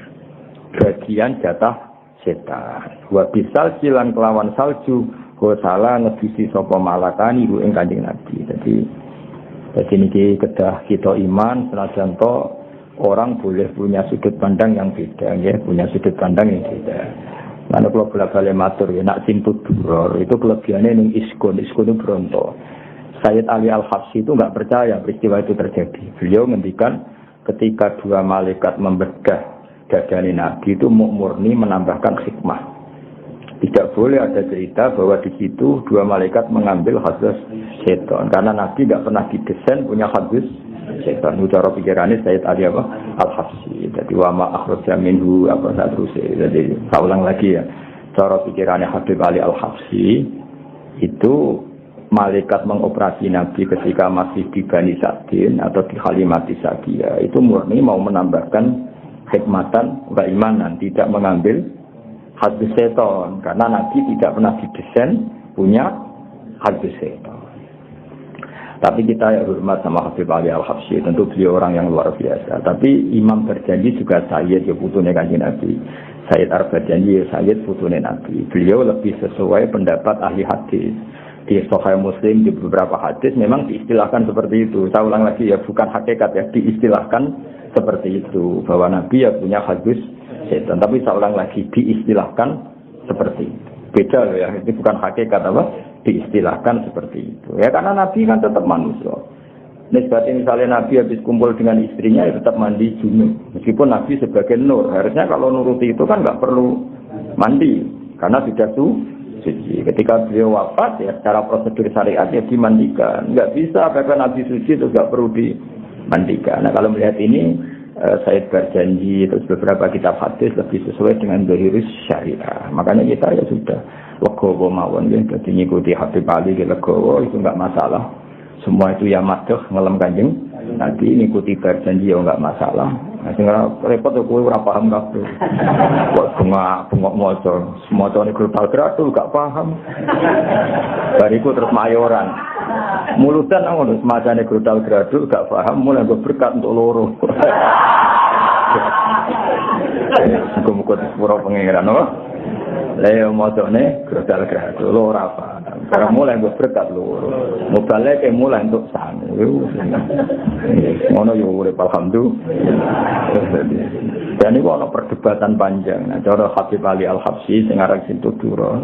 bagian jatah setan. Wa bisal silan kelawan salju wa salah ngebisi sapa malakani ing Kanjeng Nabi. Jadi ini kedah kita iman, senajan to orang boleh punya sudut pandang yang beda, ya, punya sudut pandang yang beda. Mana kalau bolak-balik matur, ya, nak simput duror, itu kelebihannya yang iskun itu beronto. Sayyid Ali Al-Habsyi itu nggak percaya peristiwa itu terjadi. Beliau ngendikan ketika dua malaikat membedah dadane Nabi itu murni menambahkan hikmah. Tidak boleh ada cerita bahwa di situ dua malaikat mengambil hadis setan, karena Nabi tidak pernah didesain punya hadis setan. Cara pikirannya Sayyid Ali Al-Habsyi. Jadi wa ma akhraja minhu apa satruse. Jadi saya ulang lagi ya. Cara pikirannya Habib Ali Al-Habsyi itu malaikat mengoperasi Nabi ketika masih di Bani Sa'din atau di Halimati Sa'diyah itu murni mau menambahkan hikmatan wa imanan, tidak mengambil hadis setan, karena Nabi tidak pernah didesain punya hadis setan. Tapi kita ya hormat sama Habib Ali Al-Habsyi, tentu beliau orang yang luar biasa. Tapi Imam Berjanji juga Sayyid, ya putune Kanjeng Nabi. Sayyid Ar-Berjanji ya Sayyid putune Nabi. Beliau lebih sesuai pendapat ahli hadis. Di Sahih Muslim di beberapa hadis memang diistilahkan seperti itu. Saya ulang lagi ya, bukan hakikat ya, diistilahkan seperti itu bahwa Nabi ya punya hadis setan. Tapi saya ulang lagi, diistilahkan seperti itu. Beda loh ya, ini bukan hakikat apa, diistilahkan seperti itu. Ya karena Nabi kan tetap manusia. Nisbatnya misalnya Nabi habis kumpul dengan istrinya ya tetap mandi junub. Meskipun Nabi sebagai nur, harusnya kalau nuruti itu kan nggak perlu mandi karena sudah suci. Ketika beliau wafat ya secara prosedur syariat ya dimandikan. Nggak bisa karena Nabi suci itu nggak perlu dimandikan. Nah kalau melihat ini Sayyid Berjanji terus beberapa kitab hadis lebih sesuai dengan zahirus syariah. Makanya kita ya sudah legowo mawon ya, jadi ngikuti Habib Ali legowo itu enggak masalah. Semua itu ya madhah ngelem Kanjeng Nabi, ngikuti Berjanji ya enggak masalah. Nah sing repot kowe ora paham kabeh. Kok bengok maca, semacane global gradu enggak paham. Bariku terus mayoran. Mulutan ngono semacane global gradu enggak paham, mulai go berkat untuk loro. Muga-muga sepuro pengeran no. Lha mocone global gradu loro apa. Cara mulai go berkat loro. Mubale ke mulai untuk sang. Ngono yo urip alhamdulillah. Dan itu ada perdebatan panjang. Nah, cara Habib Ali Al-Habsyi sing aran Sintudura,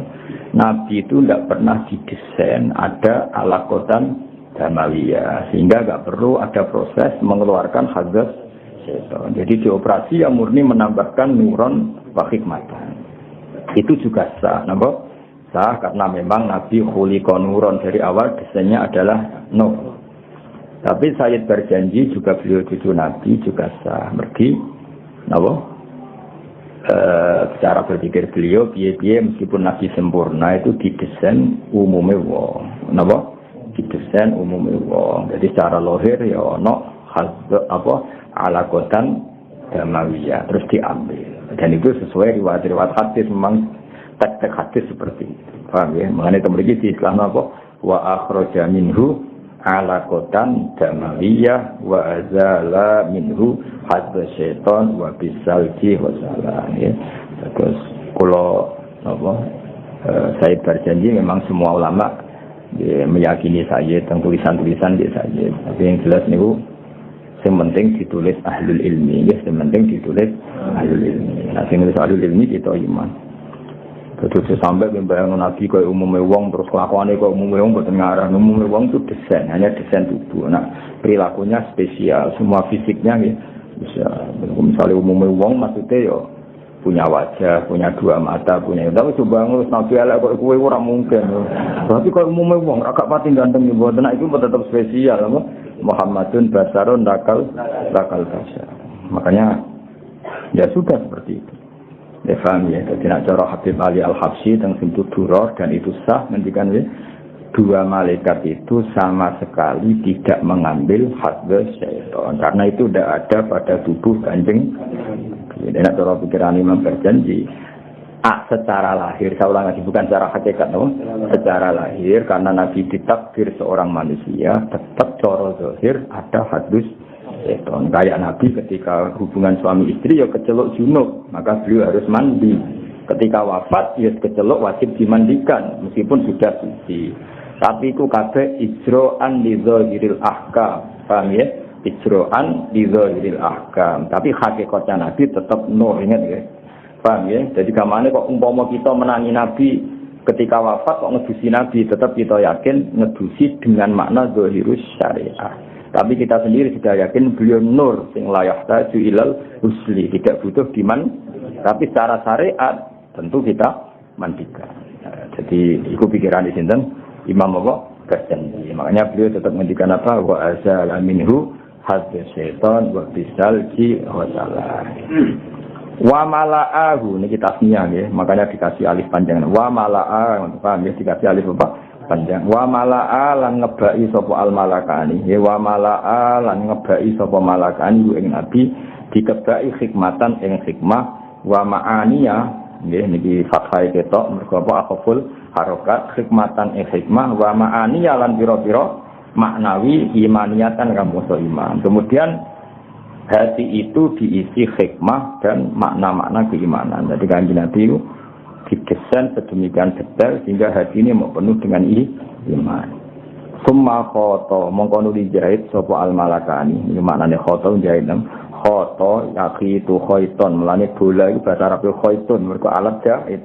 Nabi itu tidak pernah didesain ada alakotan damawiyah, sehingga nggak perlu ada proses mengeluarkan hadis setan. Jadi dioperasi yang murni menambahkan nuron wa hikmatan. Itu juga sah, napa? Sah karena memang Nabi khuliqa nuron, dari awal desainnya adalah nur. Tapi Sayyid Berjanji juga beliau cucu Nabi juga sah. Mergi napa? Cara berpikir beliau piye-piye meskipun Nabi sempurna itu didesain umume wong. Napa? Didesain umume wong. Jadi secara lahir ya ono apa alakotan damawiyah terus diambil. Dan itu sesuai riwayat-riwayat hadis, memang teks-teks hadis seperti itu. Paham ya? Mengenai temriki di Islam apa? Wa akhraja minhu alakotan damawiyah wa azala minhu hadza syaitan wa bisalji wa salam ya. Terus kalau apa Sayyid Berjanji memang semua ulama ya, meyakini Sayyid tentang tulisan-tulisan dia Sayyid, tapi yang jelas niku yang penting ditulis ahlul ilmi ya, yang penting ditulis ahlul ilmi. Nah sing nulis ahlul ilmi kita iman. Terus sampai membayang Nabi kaya umumnya wong, terus kelakuannya kaya umumnya wong, betul ngarah. Umumnya wong itu desain, hanya desain tubuh. Nah, perilakunya spesial, semua fisiknya ya. Bisa, misalnya umumnya wong, maksudnya ya punya wajah, punya dua mata, punya. Tapi coba ngurus Nabi Allah kaya kue orang mungkin. Tapi kaya umumnya wong, agak pati ganteng ya. Nah, itu tetap spesial. Apa? Muhammadun basarun dakal basar. Makanya, ya sudah seperti itu. Ya paham ya. Jadi nak cara Habib Ali Al-Habsyi tentang pintu duror dan itu sah ngendikan ya dua malaikat itu sama sekali tidak mengambil hadza syaitan karena itu tidak ada pada tubuh Kanjeng. Jadi nak cara pikiran Imam berjanji secara lahir, saya ulang lagi bukan secara hakikat, no? Secara lahir karena Nabi ditakdir seorang manusia tetap cara zahir ada hadus seton. Kayak Nabi ketika hubungan suami istri ya kecelok junub, maka beliau harus mandi. Ketika wafat ya kecelok wajib dimandikan meskipun sudah suci. Tapi itu kabeh ijro'an li zahiril ahkam. Paham ya? Ijro'an li zahiril ahkam. Tapi hakikatnya Nabi tetap no, ingat ya. Paham ya? Jadi gamane kok umpama kita menangi Nabi ketika wafat kok ngedusi Nabi, tetap kita yakin ngedusi dengan makna zahirus syariah. Tapi kita sendiri sudah yakin beliau nur sing la yahtaju ilal husli, tidak butuh diman. Tapi secara syariat tentu kita mandikan. Jadi itu pikiran di sini Imam apa? Ghazali. Makanya beliau tetap mendikan apa? Wa azala minhu hadza syaitan wa bisalji wa salah. Wa mala'ahu ini kita tasniah ya, makanya dikasih alif panjang. Wa mala'a, paham ya, dikasih alif apa? Panjang. Wa mala'a lan ngebai sapa al malakani. Ya wa mala'a lan ngebai sapa malakani ing nabi dikebai hikmatan ing hikmah wa ma'aniya nggih niki fathah ketok mergo apa akhful harokat hikmatan ing hikmah wa ma'aniya lan pira-pira maknawi imaniyatan kamu so iman. Kemudian hati itu diisi hikmah dan makna-makna keimanan. Jadi Kanjeng Nabi itu didesain sedemikian detail sehingga hati ini mau penuh dengan iman. Summa khoto mongko dijahit sapa al malakani. Ini maknane khoto jahit nang khoto yaqitu khaiton melane bola itu bahasa Arab khaitun mergo alat jahit.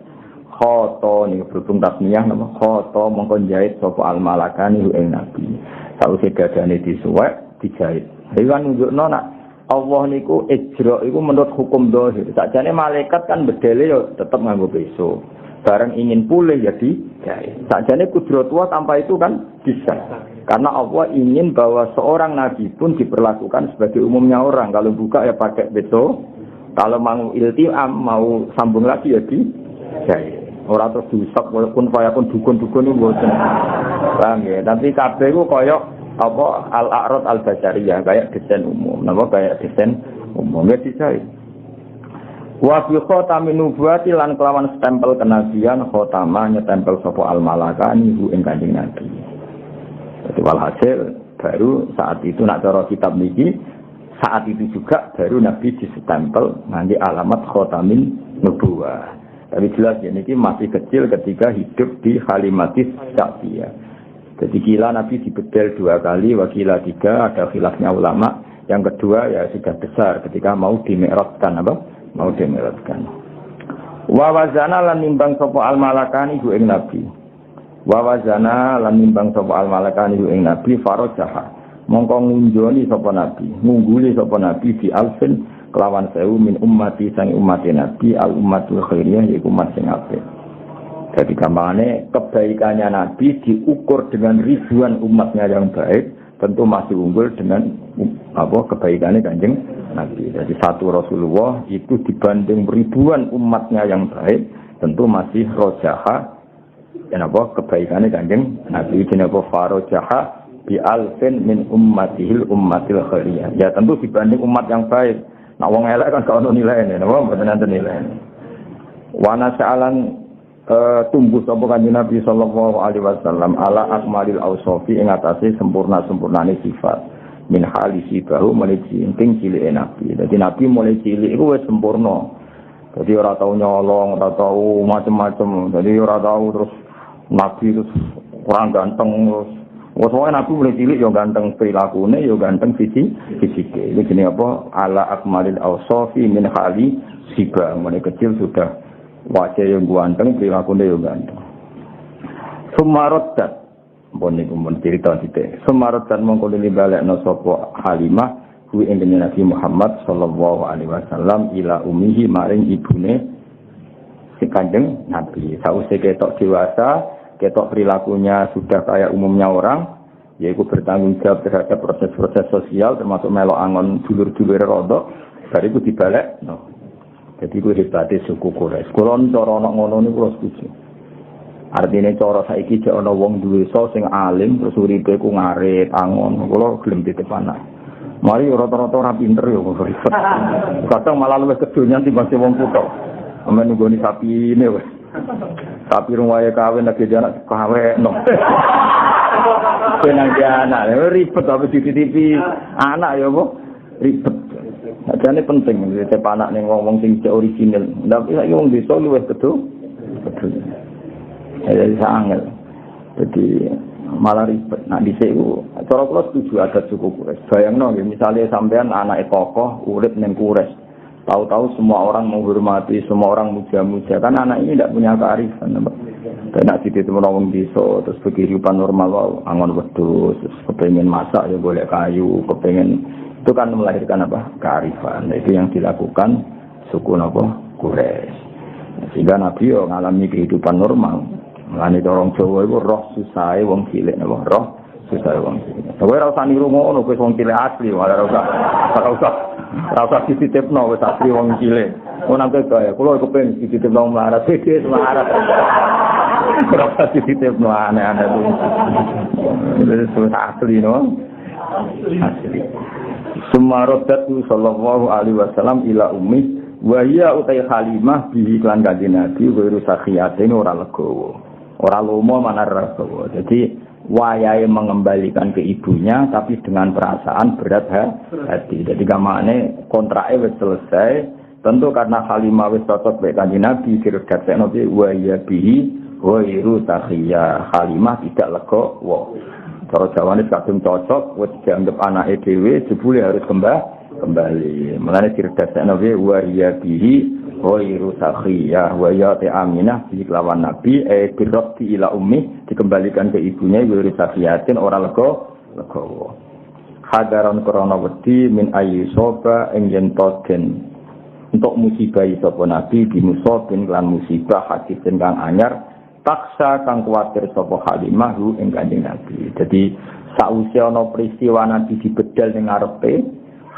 Khoto niku berhubung tasniyah nama khoto mongko jahit sapa al malakani ing Nabi. Sausé dadane disuwek dijahit. Hewan nunjukno nak Allah niku ijra iku menurut hukum zahir. Sakjane malaikat kan bedele ya tetep nganggo peso. Bareng ingin pulih ya dijahit. Sakjane kudratullah tanpa itu kan bisa. Karena Allah ingin bahwa seorang nabi pun diperlakukan sebagai umumnya orang. Kalau buka ya pakai peso. Kalau mau iltiam mau sambung lagi ya dijahit. Ora terus diusap walaupun pun dukun-dukun itu mboten. Paham ya? Tapi kabeh ku koyo apa al-a'rad al-basariyah kayak desain umum. Napa kayak desain umum ya dijahit. Wa bi khatamin nubuwati lan kelawan stempel kenabian khatama nyetempel sapa al-malakani ing Kanjeng Nabi. Jadi walhasil baru saat itu nak cara kitab niki saat itu juga baru Nabi disestempel nanti alamat khatamin nubuwah. Tapi jelas ya niki masih kecil ketika hidup di Halimatis Sa'diyah. Jadi kila Nabi dibedel 2 kali, wakila 3, ada khilafnya ulama. Yang kedua ya sudah besar ketika mau dimi'rajkan apa? Mau dimi'rajkan. Wa wazana lan nimbang sapa al malakani ku ing Nabi. Wa wazana lan nimbang sapa al malakani ku ing Nabi farajaha. Mongko ngunjoni sapa Nabi, ngungguli sapa Nabi di alfin kelawan 1000 min ummati sang umat Nabi al ummatul khairiyah yaiku umat sing apik. Jadi gambarnya kebaikannya Nabi diukur dengan ribuan umatnya yang baik, tentu masih unggul dengan kebaikannya Kanjeng Nabi. Jadi satu Rasulullah itu dibanding ribuan umatnya yang baik, tentu masih rojaha dan kebaikannya Kanjeng Nabi. Jadi farojaha bi alfin min ummatihil ummatil khairiyah. Ya tentu dibanding umat yang baik. Nah wong elek kan gak ono nilainya, napa mboten enten nilainya. Wa nasa'alan tumbuh sapa Kanjeng Nabi sallallahu alaihi wasallam ala akmalil ausofi ing atase sempurna-sempurnane sifat min halisi bahu mulai cilik cilike Nabi. Dadi Nabi mulai cilik iku wis sempurna. Dadi ora tau nyolong, ora tau macam-macam. Dadi ora tau terus Nabi terus kurang ganteng terus. Wes Nabi mulai cilik yo ganteng prilakune yo ganteng fisike. Iki jenenge apa? Ala akmalil ausofi min halisi bahu mulai kecil sudah wajah yang ganteng, perilakunya yang ganteng. Sumarodat, bon niku mun cerita sithik. Sumarodat mongko dibalekno sapa Halimah kuwi ing Nabi Muhammad sallallahu alaihi wasallam ila ummihi maring ibune si Kanjeng Nabi. Sausé ketok dewasa, ketok perilakunya sudah kayak umumnya orang, yaitu bertanggung jawab terhadap proses-proses sosial termasuk melok angon dulur-dulur rodok, bariku dibalekno. Jadi kuwi hebate suku Quraisy. Kula cara ana ngono niku kula setuju. Artine cara saiki jek ana wong duwe so sing alim terus uripe ku ngarit angon. Kula gelem titip anak. Mari rata-rata ora pinter ya kok ribet. Kadang malah luwih kedonyan timbang wong kutho. Amen nggoni sapine wis. Tapi ruwae kawin lagi anak kawin. Benang dia anak, ribet tapi titipi anak ya kok ribet. Ajane penting titip anak ning wong sing original. Tapi saiki wong desa luwih kedho. Ya sangat. Jadi malah ribet. Nah dhisik ku cara kula setuju adat suku Quraisy. Bayangno nggih misale sampean anake tokoh urip ning Quraisy. Tahu-tahu semua orang menghormati, semua orang muja-muja. Kan anak ini tidak punya kearifan. Kena dititip wong desa terus kehidupan normal wae angon wedhus, kepengin masak ya golek kayu, kepengin itu kan melahirkan apa? Kearifan. Nah, itu yang dilakukan suku napa? Quraisy. Sehingga Nabi yo ngalami kehidupan normal. Mulane orang Jawa iku roh susahe wong cilik napa? Roh susahe wong cilik. Kowe ora usah niru ngono, kowe wong cilik asli, ora usah dititipno wis asli wong cilik. Ono nang kaya kula kepengin dititipno melarat, melarat. Ora usah dititipno aneh-aneh kuwi. Itu asli no. Asli. Sumarodat sallallahu alaihi wasallam ila ummi wa hiya utai Halimah bi iklan kanjeng Nabi wiru sakhiyatin ora legowo. Ora lomo mana legowo. Jadi wayahe mengembalikan ke ibunya tapi dengan perasaan berat hati. Jadi gamane kontraknya wis selesai. Tentu karena Halimah wis cocok mek kanjeng Nabi diredaksekno bi wa hiya bihi wiru sakhiyah. Halimah tidak legowo. Cara Jawane kadung cocok wis dianggap anake dhewe jebule harus kembali. Mulane diredaksekno wa hiya bihi ghairu sakhiyah wa ya Aminah bi lawan Nabi birrati ila ummi dikembalikan ke ibunya ghairu sakhiyatin ora legowo. Hadaran krana wedi min ayyusoba ing yen toden untuk musibah sapa Nabi di musibin lan musibah hadisin kang anyar paksa kang kuwatir sapa Halimah ing Kanjeng Nabi. Jadi sakwise ana peristiwa Nabi dibedal ning ngarepe,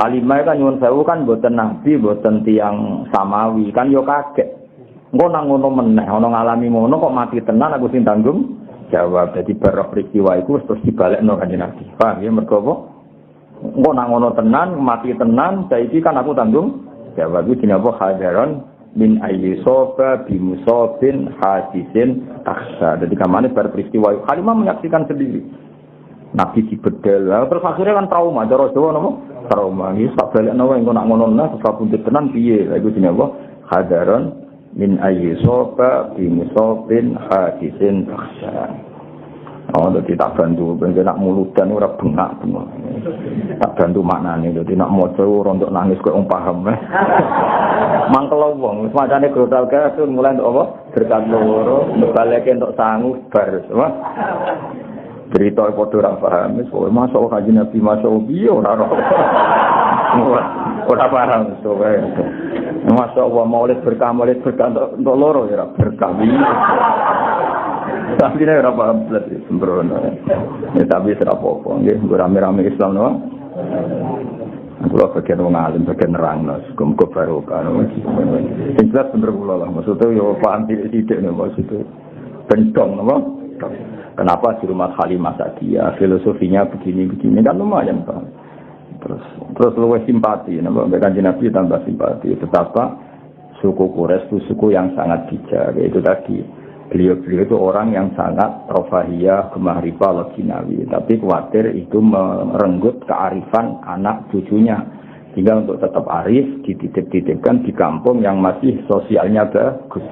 Halimah kan nyuwun sewu kan mboten Nabi, mboten tiyang samawi, kan yo kaget. Engko nang ngono meneh, ana ngalami ngono kok mati tenan aku sing tanggung jawab. Jadi bar peristiwa iku terus dibalekno Kanjeng Nabi. Paham ya mergo apa? Engko nang ngono tenan, mati tenan, saiki kan aku tanggung jawab. Iki dinapa hadaron min ayyisoba bimusobin hadisin taksa. Jadi kamane bar peristiwa Halimah menyaksikan sendiri Nabi dibedel. Terus akhirnya kan trauma, cara Jawa napa? Trauma iki sak balekno wae engko nak ngono nah terus kabundut tenan piye? Lha iku jenenge apa? Hadaron min ayyisoba bimusobin hadisin taksa. Oh, dadi tak bantu ben nak muludan ora bengak-bengok. Tak bantu maknane dadi nak maca ora untuk nangis kok wong paham. Mangkel wong, macane grotal kae mulai untuk apa? Berkat loro, baleke untuk sangu bar, apa? Cerita padha ora paham, wis kowe masuk kanjeng Nabi masuk piye ora ora. Ora paham to wae. Masuk wa maulid berkah untuk loro ya berkah. Tapi nek ora paham blas sembrono. Ya tapi ora apa-apa, nggih rame-rame Islam no. Kula bagian wong alim bagian nerangno, muga barokah. Sing jelas bener kula lah, maksudnya yo paham sithik nek maksudnya bentong napa? Kenapa di rumah Halimah Sa'diyah filosofinya begini-begini kan lumayan Pak. Terus luwih simpati, napa Kanjeng Nabi tambah simpati. Betapa suku Quraisy itu suku yang sangat bijak, yaitu tadi beliau-beliau itu orang yang sangat rofahiyah, gemah riba, loginawi. Tapi khawatir itu merenggut kearifan anak cucunya. Sehingga untuk tetap arif, dititip-titipkan di kampung yang masih sosialnya bagus.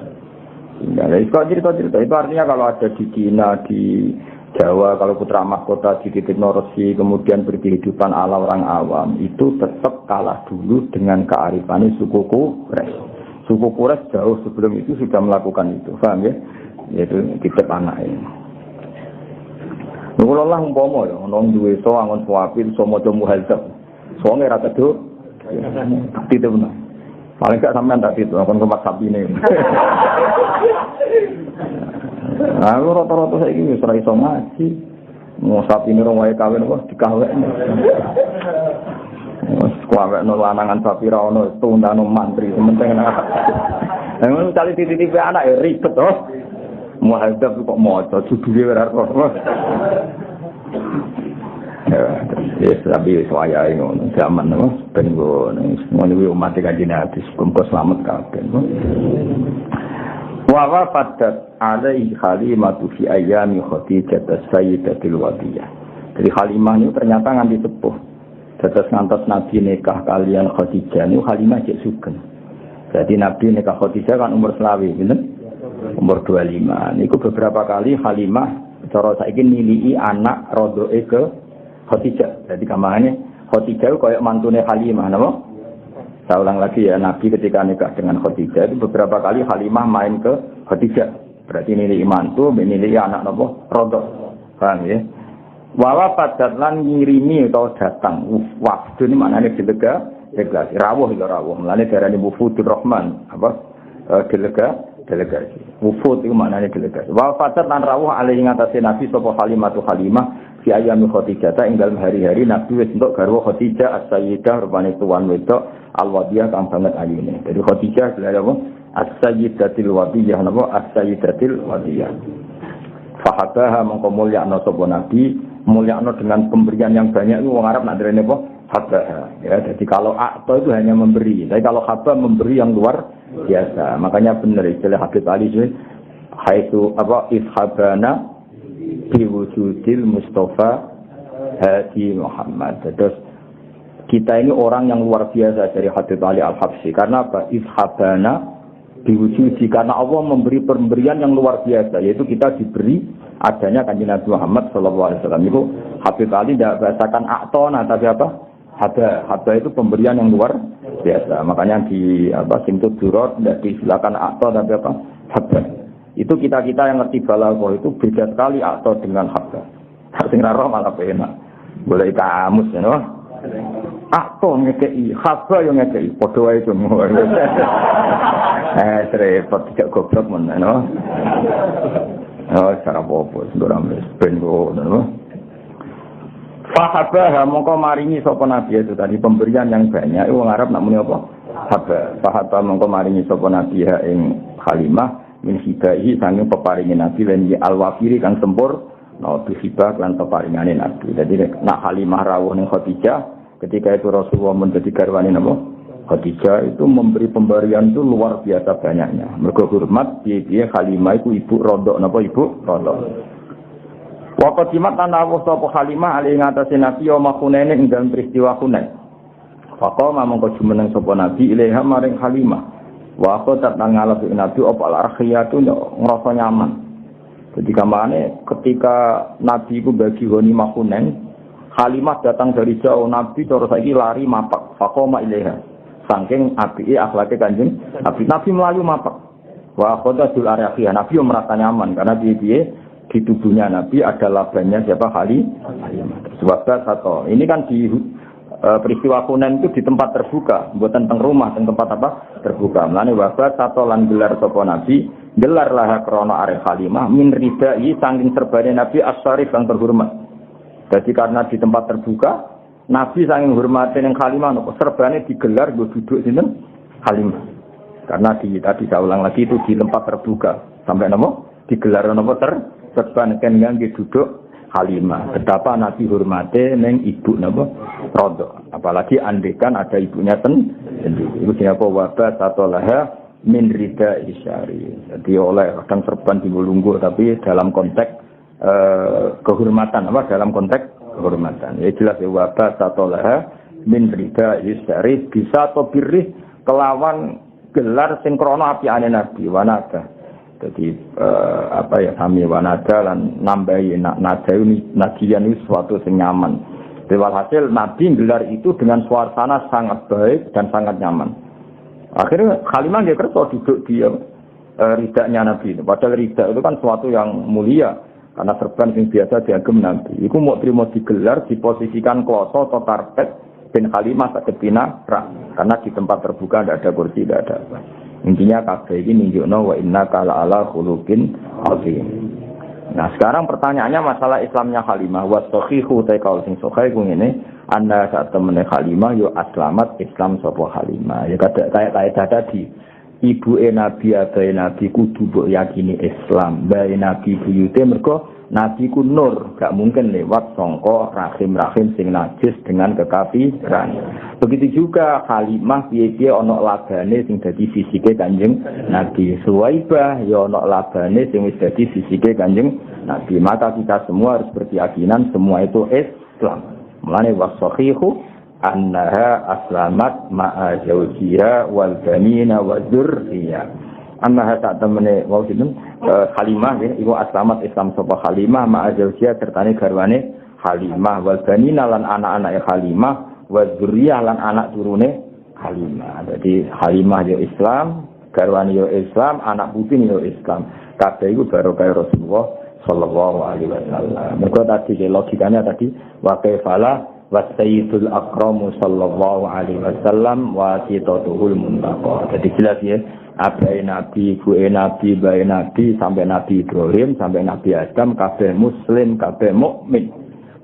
Nah, cerita-cerita itu artinya kalau ada di Cina, di Jawa, kalau putra mahkota dititip Norsi, kemudian berkehidupan ala orang awam, itu tetap kalah dulu dengan kearifan suku Quraisy. Suku Quraisy jauh sebelum itu sudah melakukan itu, paham ya? Yaitu titip anak ini. Kalau Allah umpama ya, nong duwe so angon suapi, so mojo muhadzab, so ngira teduh, titip benar. Paling gak sampean tak titip, akan kemat sapi ini. Nah, rata-rata saya ini serai so ngaji, mau sapi ini orang wae kawin kok dikawin. Kuwi ono lanangan sapi ra ono tundano mantri sementing ana. Emang cari titip anak ya ribet toh. Muhadzab kok maca judule ora kok. Ya, tapi saya ngono zaman ben ngono kuwi umat Kanjeng Nabi muga slamet kabeh. Wa wafadat alaihi Halimatu fi ayyami Khadijah as-sayyidatil wadiyah. Jadi Halimah itu ternyata nganti sepuh. Dados ngantos Nabi nikah kalian Khadijah niku Halimah cek sugeng. Jadi Nabi nikah Khadijah kan umur 20, bener? Umur 25. Niku beberapa kali Halimah cara saiki nilii anak rodoe ke Khadijah. Jadi kamane Khadijah koyo mantune Halimah napa? Saya ulang lagi ya, Nabi ketika nikah dengan Khadijah itu beberapa kali Halimah main ke Khadijah. Berarti nilai mantu, nilai anak napa? Rodok. Paham ya? Wawa padat lan ngirimi atau datang. Wafdu ini maknanya delegasi. Rawuh itu rawuh. Mulanya darahnya Wufudur Rahman. Delegasi. Wufud itu maknanya delegasi. Wawa padat lan rawuh alaihi ngatasi Nabi sopo Halimatu Halimah. Fi ayami Khadijah ing dalem hari-hari Nabi wis entuk garwa Khadijah as-sayyidah rupane tuan wedok al-wadiyah kang banget ayune. Jadi Khadijah gelar apa? As-sayyidatil wadiyah napa? As-sayyidatil wadiyah. Fahabaha mongko mulyakno sapa Nabi, mulyakno dengan pemberian yang banyak itu wong Arab nak derene apa? Habaha. Ya, jadi kalau akto itu hanya memberi, tapi kalau haba memberi yang luar biasa. Makanya benar istilah Habib Ali itu haitsu apa ishabana biwujudil Mustafa Hadi Muhammad. Terus kita ini orang yang luar biasa dari Habib Ali Al-Habsyi. Karena apa? Ishabana diwujudi. Karena Allah memberi pemberian yang luar biasa. Yaitu kita diberi adanya Kanjeng Nabi Muhammad SAW. Itu Habib Ali tidak bahasakan aktona. Tapi apa? Haba itu pemberian yang luar biasa. Makanya di Simtud Durot tidak disilakan akto. Tapi apa? Haba. Itu kita-kita yang ngerti balaghah itu beda sekali akto dengan haba. Sing ra roh malah enak. Boleh kamus ya, no? Akto ngekei, haba yang ngekei, padha wae semua. Repot tidak goblok men, no? Oh, cara apa ndora mes ben ngono. Fahabah mongko maringi sapa nabi itu tadi pemberian yang banyak. Wong Arab nak muni apa? Haba. Fahabah mongko maringi sapa nabi ing Halimah min hidahi sanging peparinge nabi lan al-wafiri kang sempur no bisibah lan peparingane nabi. Jadi nak Halimah rawuh ning Khadijah ketika itu Rasulullah menjadi garwane napa? Khadijah itu memberi pemberian itu luar biasa banyaknya. Mergo hormat piye-piye Halimah itu ibu rodok napa ibu rodok. Wa qadimat lan rawuh sapa Halimah ali ngatasi nabi ya makhunene ing dalem peristiwa Hunain. Faqama mongko jumeneng sapa nabi ilaiha maring Halimah. Wa khotat nang ngalapi nabi opal arkhiyatu ngerasa nyaman. Jadi kamane ketika nabi itu bagi ghanimah Hunain, Halimah datang dari jauh, nabi terus saiki lari mapak. Faqama ilaiha. Saking apike akhlake Kanjeng Nabi melayu mapak. Wa khotatul arkhiyah, nabi merasa nyaman karena piye di tubuhnya nabi ada labanya siapa Halimah. Sebab satu. Ini kan di peristiwa Hunain itu di tempat terbuka, bukan teng rumah, teng tempat apa? Terbuka. Mulane wabat satu lan gelar sapa nabi, gelar lah krana arek Halimah min ridai saking serbane nabi as-syarif yang terhormat. Jadi karena di tempat terbuka, nabi saking hormate ning Halimah nopo serbane digelar go duduk sinten Halimah. Karena tadi saya ulang lagi itu di tempat terbuka. Sampai nopo digelar nopo serban kan ngangge duduk Halimah. Betapa Nabi hormate neng ibu napa Rodo. Apalagi andekan ada ibunya sendiri. Ibu siapa wabah atau laha min rida isyari. Jadi oleh kadang serban di bulunggu tapi dalam konteks kehormatan apa dalam konteks kehormatan. Ya jelas ya wabah atau laha min rida isyari bisa atau birih kelawan gelar sinkrono api ane Nabi wanada. Jadi kami wanada lan nambahi nada ini nadian ini suatu yang nyaman. Walhasil Nabi gelar itu dengan suasana sangat baik dan sangat nyaman. Akhirnya Halimah dia kerja duduk di ridanya Nabi. Padahal rida itu kan suatu yang mulia karena serban yang biasa diagem Nabi. Iku mau terima digelar diposisikan kloso atau karpet ben Halimah sakit pina karena di tempat terbuka tidak ada kursi tidak ada apa. Intinya kabeh iki nunjukno wa innaka la'ala khuluqin azim. Nah, sekarang pertanyaannya masalah Islamnya Halimah wa sahihu ta kaul sing sahih ku ngene, Anna saat temene Halimah yo aslamat Islam sapa Halimah. Ya kayak tadi. Ibu Nabi abae Nabi kudu mbok yakini Islam. Bae Nabi buyute mergo Nabi ku nur, gak mungkin lewat sangka rahim-rahim sing najis dengan kekafiran. Begitu juga Halimah piye-piye ana labane sing dadi fisike Kanjeng Nabi. Suwaibah ya ana labane sing wis dadi fisike Kanjeng Nabi. Maka kita semua harus berkeyakinan semua itu Islam. Mulane wasahihu annaha aslamat ma'a zawjiha wal banina wa dzurriyyah. Annaha sak temene wau sinten Halimah nggih iku aslamat Islam sapa Halimah ma'a zawjiha sertane garwane Halimah wal banina lan anak-anake Halimah wa dzurriyyah lan anak turune Halimah. Jadi Halimah yo Islam, garwane yo Islam, anak putune yo Islam. Kabeh iku barokah Rasulullah sallallahu alaihi wasallam. Mergo tadi logikanya tadi wa kaifala wa sayyidul akramu sallallahu alaihi wasallam wa sitatuhul muntaqa. Jadi jelas ya, abai Nabi, ibu Nabi, bayi Nabi sampai Nabi Ibrahim sampai Nabi Adam kabeh muslim, kabeh mukmin.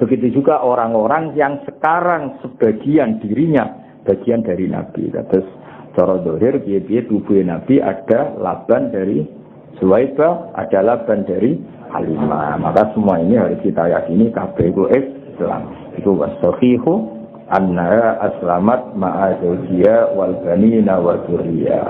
Begitu juga orang-orang yang sekarang sebagian dirinya bagian dari Nabi. Terus cara zahir piye-piye tubuh Nabi ada laban dari Suwaibah, ada laban dari Halimah. Maka semua ini harus kita yakini kabeh itu Islam. Itu wasahihu anna aslamat ma'a zawjiha wal banina wa dzurriyyah.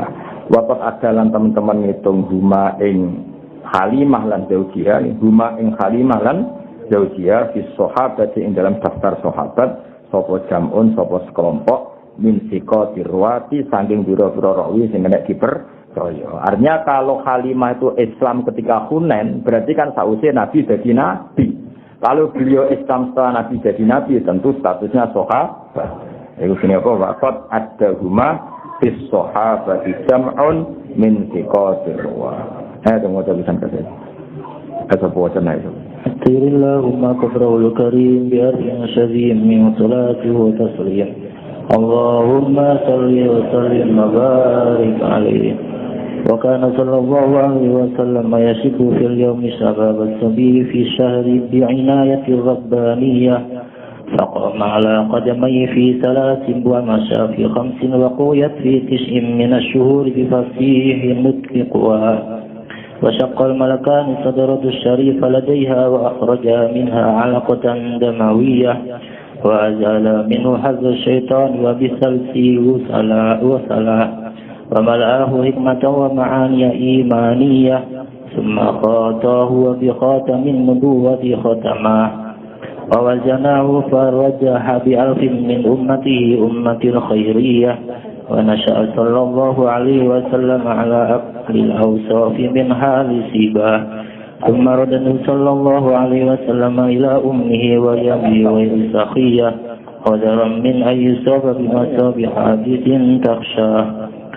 Waqat adalan teman-teman ngitung huma ing Halimah lan zawjiha, huma ing Halimah lan zawjiha fi sahabat ing dalam daftar sahabat sapa jamun sapa sekelompok min siqatir ruwati saking biro-biro rawi sing nek artinya kalau Halimah itu Islam ketika Hunain, berarti kan sausnya Nabi jadi Nabi. Kalau beliau Islam setelah Nabi jadi Nabi, tentu statusnya sahabat. Itu sini apa? Waqat ad-dahuma bis sahabat jam'un min thiqatir wa. Tunggu tulisan kasih. Kata wacana itu. Allahumma qabrul karim bi aryin syazim min salati wa taslim. Allahumma salli wa sallim wa barik alaihi. وكان صلى الله عليه وسلم يشك في اليوم شباب الصبي في الشهر بعناية ربانية فقام على قدميه في 3 ومشى في 5 وقويت في 9 من الشهور بفصيح نطق قوى وشق الملكان صدرة الشريف لديها وأخرجا منها علقة دموية وأزال منه حظ الشيطان وبسلسي وسلا وملأه حكمة ومعاني إيمانية ثم خاطاه وبخاتم النبوة ختماه ووزناه فرجح ب1000 من أمته أمة الخيرية ونشأ صلى الله عليه وسلم على أقل الأوصاف من حال سيباه ثم رده صلى الله عليه وسلم إلى أمه ويمه وإسخية قدرا من أن يصاب بمصاب حادث تخشاه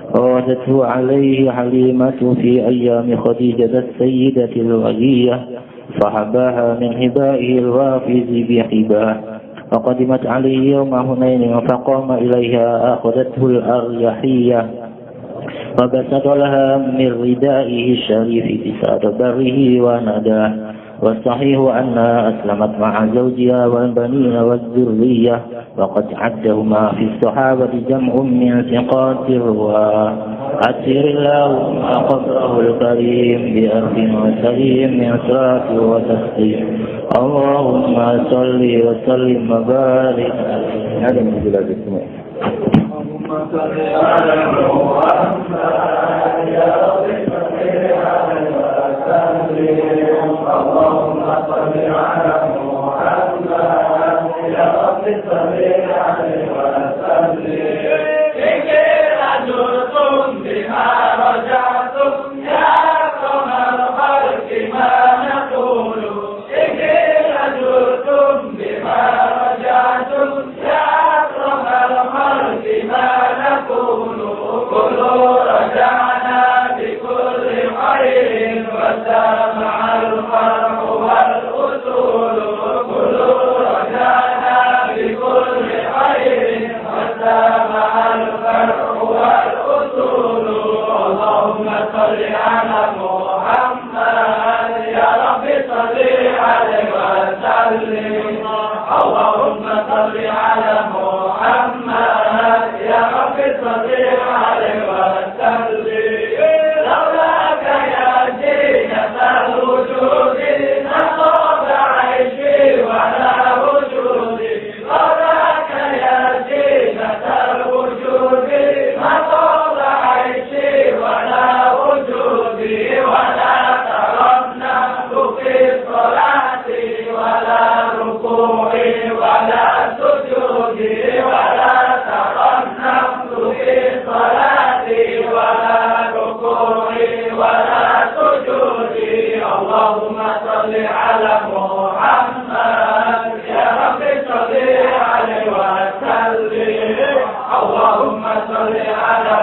ووردته عليه حليمة في أيام خديجة السيدة الولية فحباها من هبائه الوافز بحباه وقدمت عليه يوم هنين فقام إليها أخذته الأريحية وبسط لها من ردائه الشريف بسار بره ونداه والصحيح أنها أسلمت مع زوجها والبنين والذرية وقد عدهما في الصحابة جمع من ثقات الرواة أسر اللهم قبره الكريم بأرض وسليم من صلاة وتسليم اللهم صل وسلم وبارك هذا من جلال السماء اللهم صل على محمد يا رب صل على اللهم صل على محمد يا رب صل عليه وسلم إن رجعتم بما رجعتم يا أكرم الخلق ما نقول إن رجعتم بما رجعتم يا أكرم الخلق ما نقول كل رجعنا بكل خير وسامع الفرح والأصول كل رجعنا بكل خير وسامع الفرح والأصول اللهم صل على محمد يا رب صل عليه وسلم اللهم صل على اللهم صل على محمد يا رب صل عليه وسلم اللهم صل على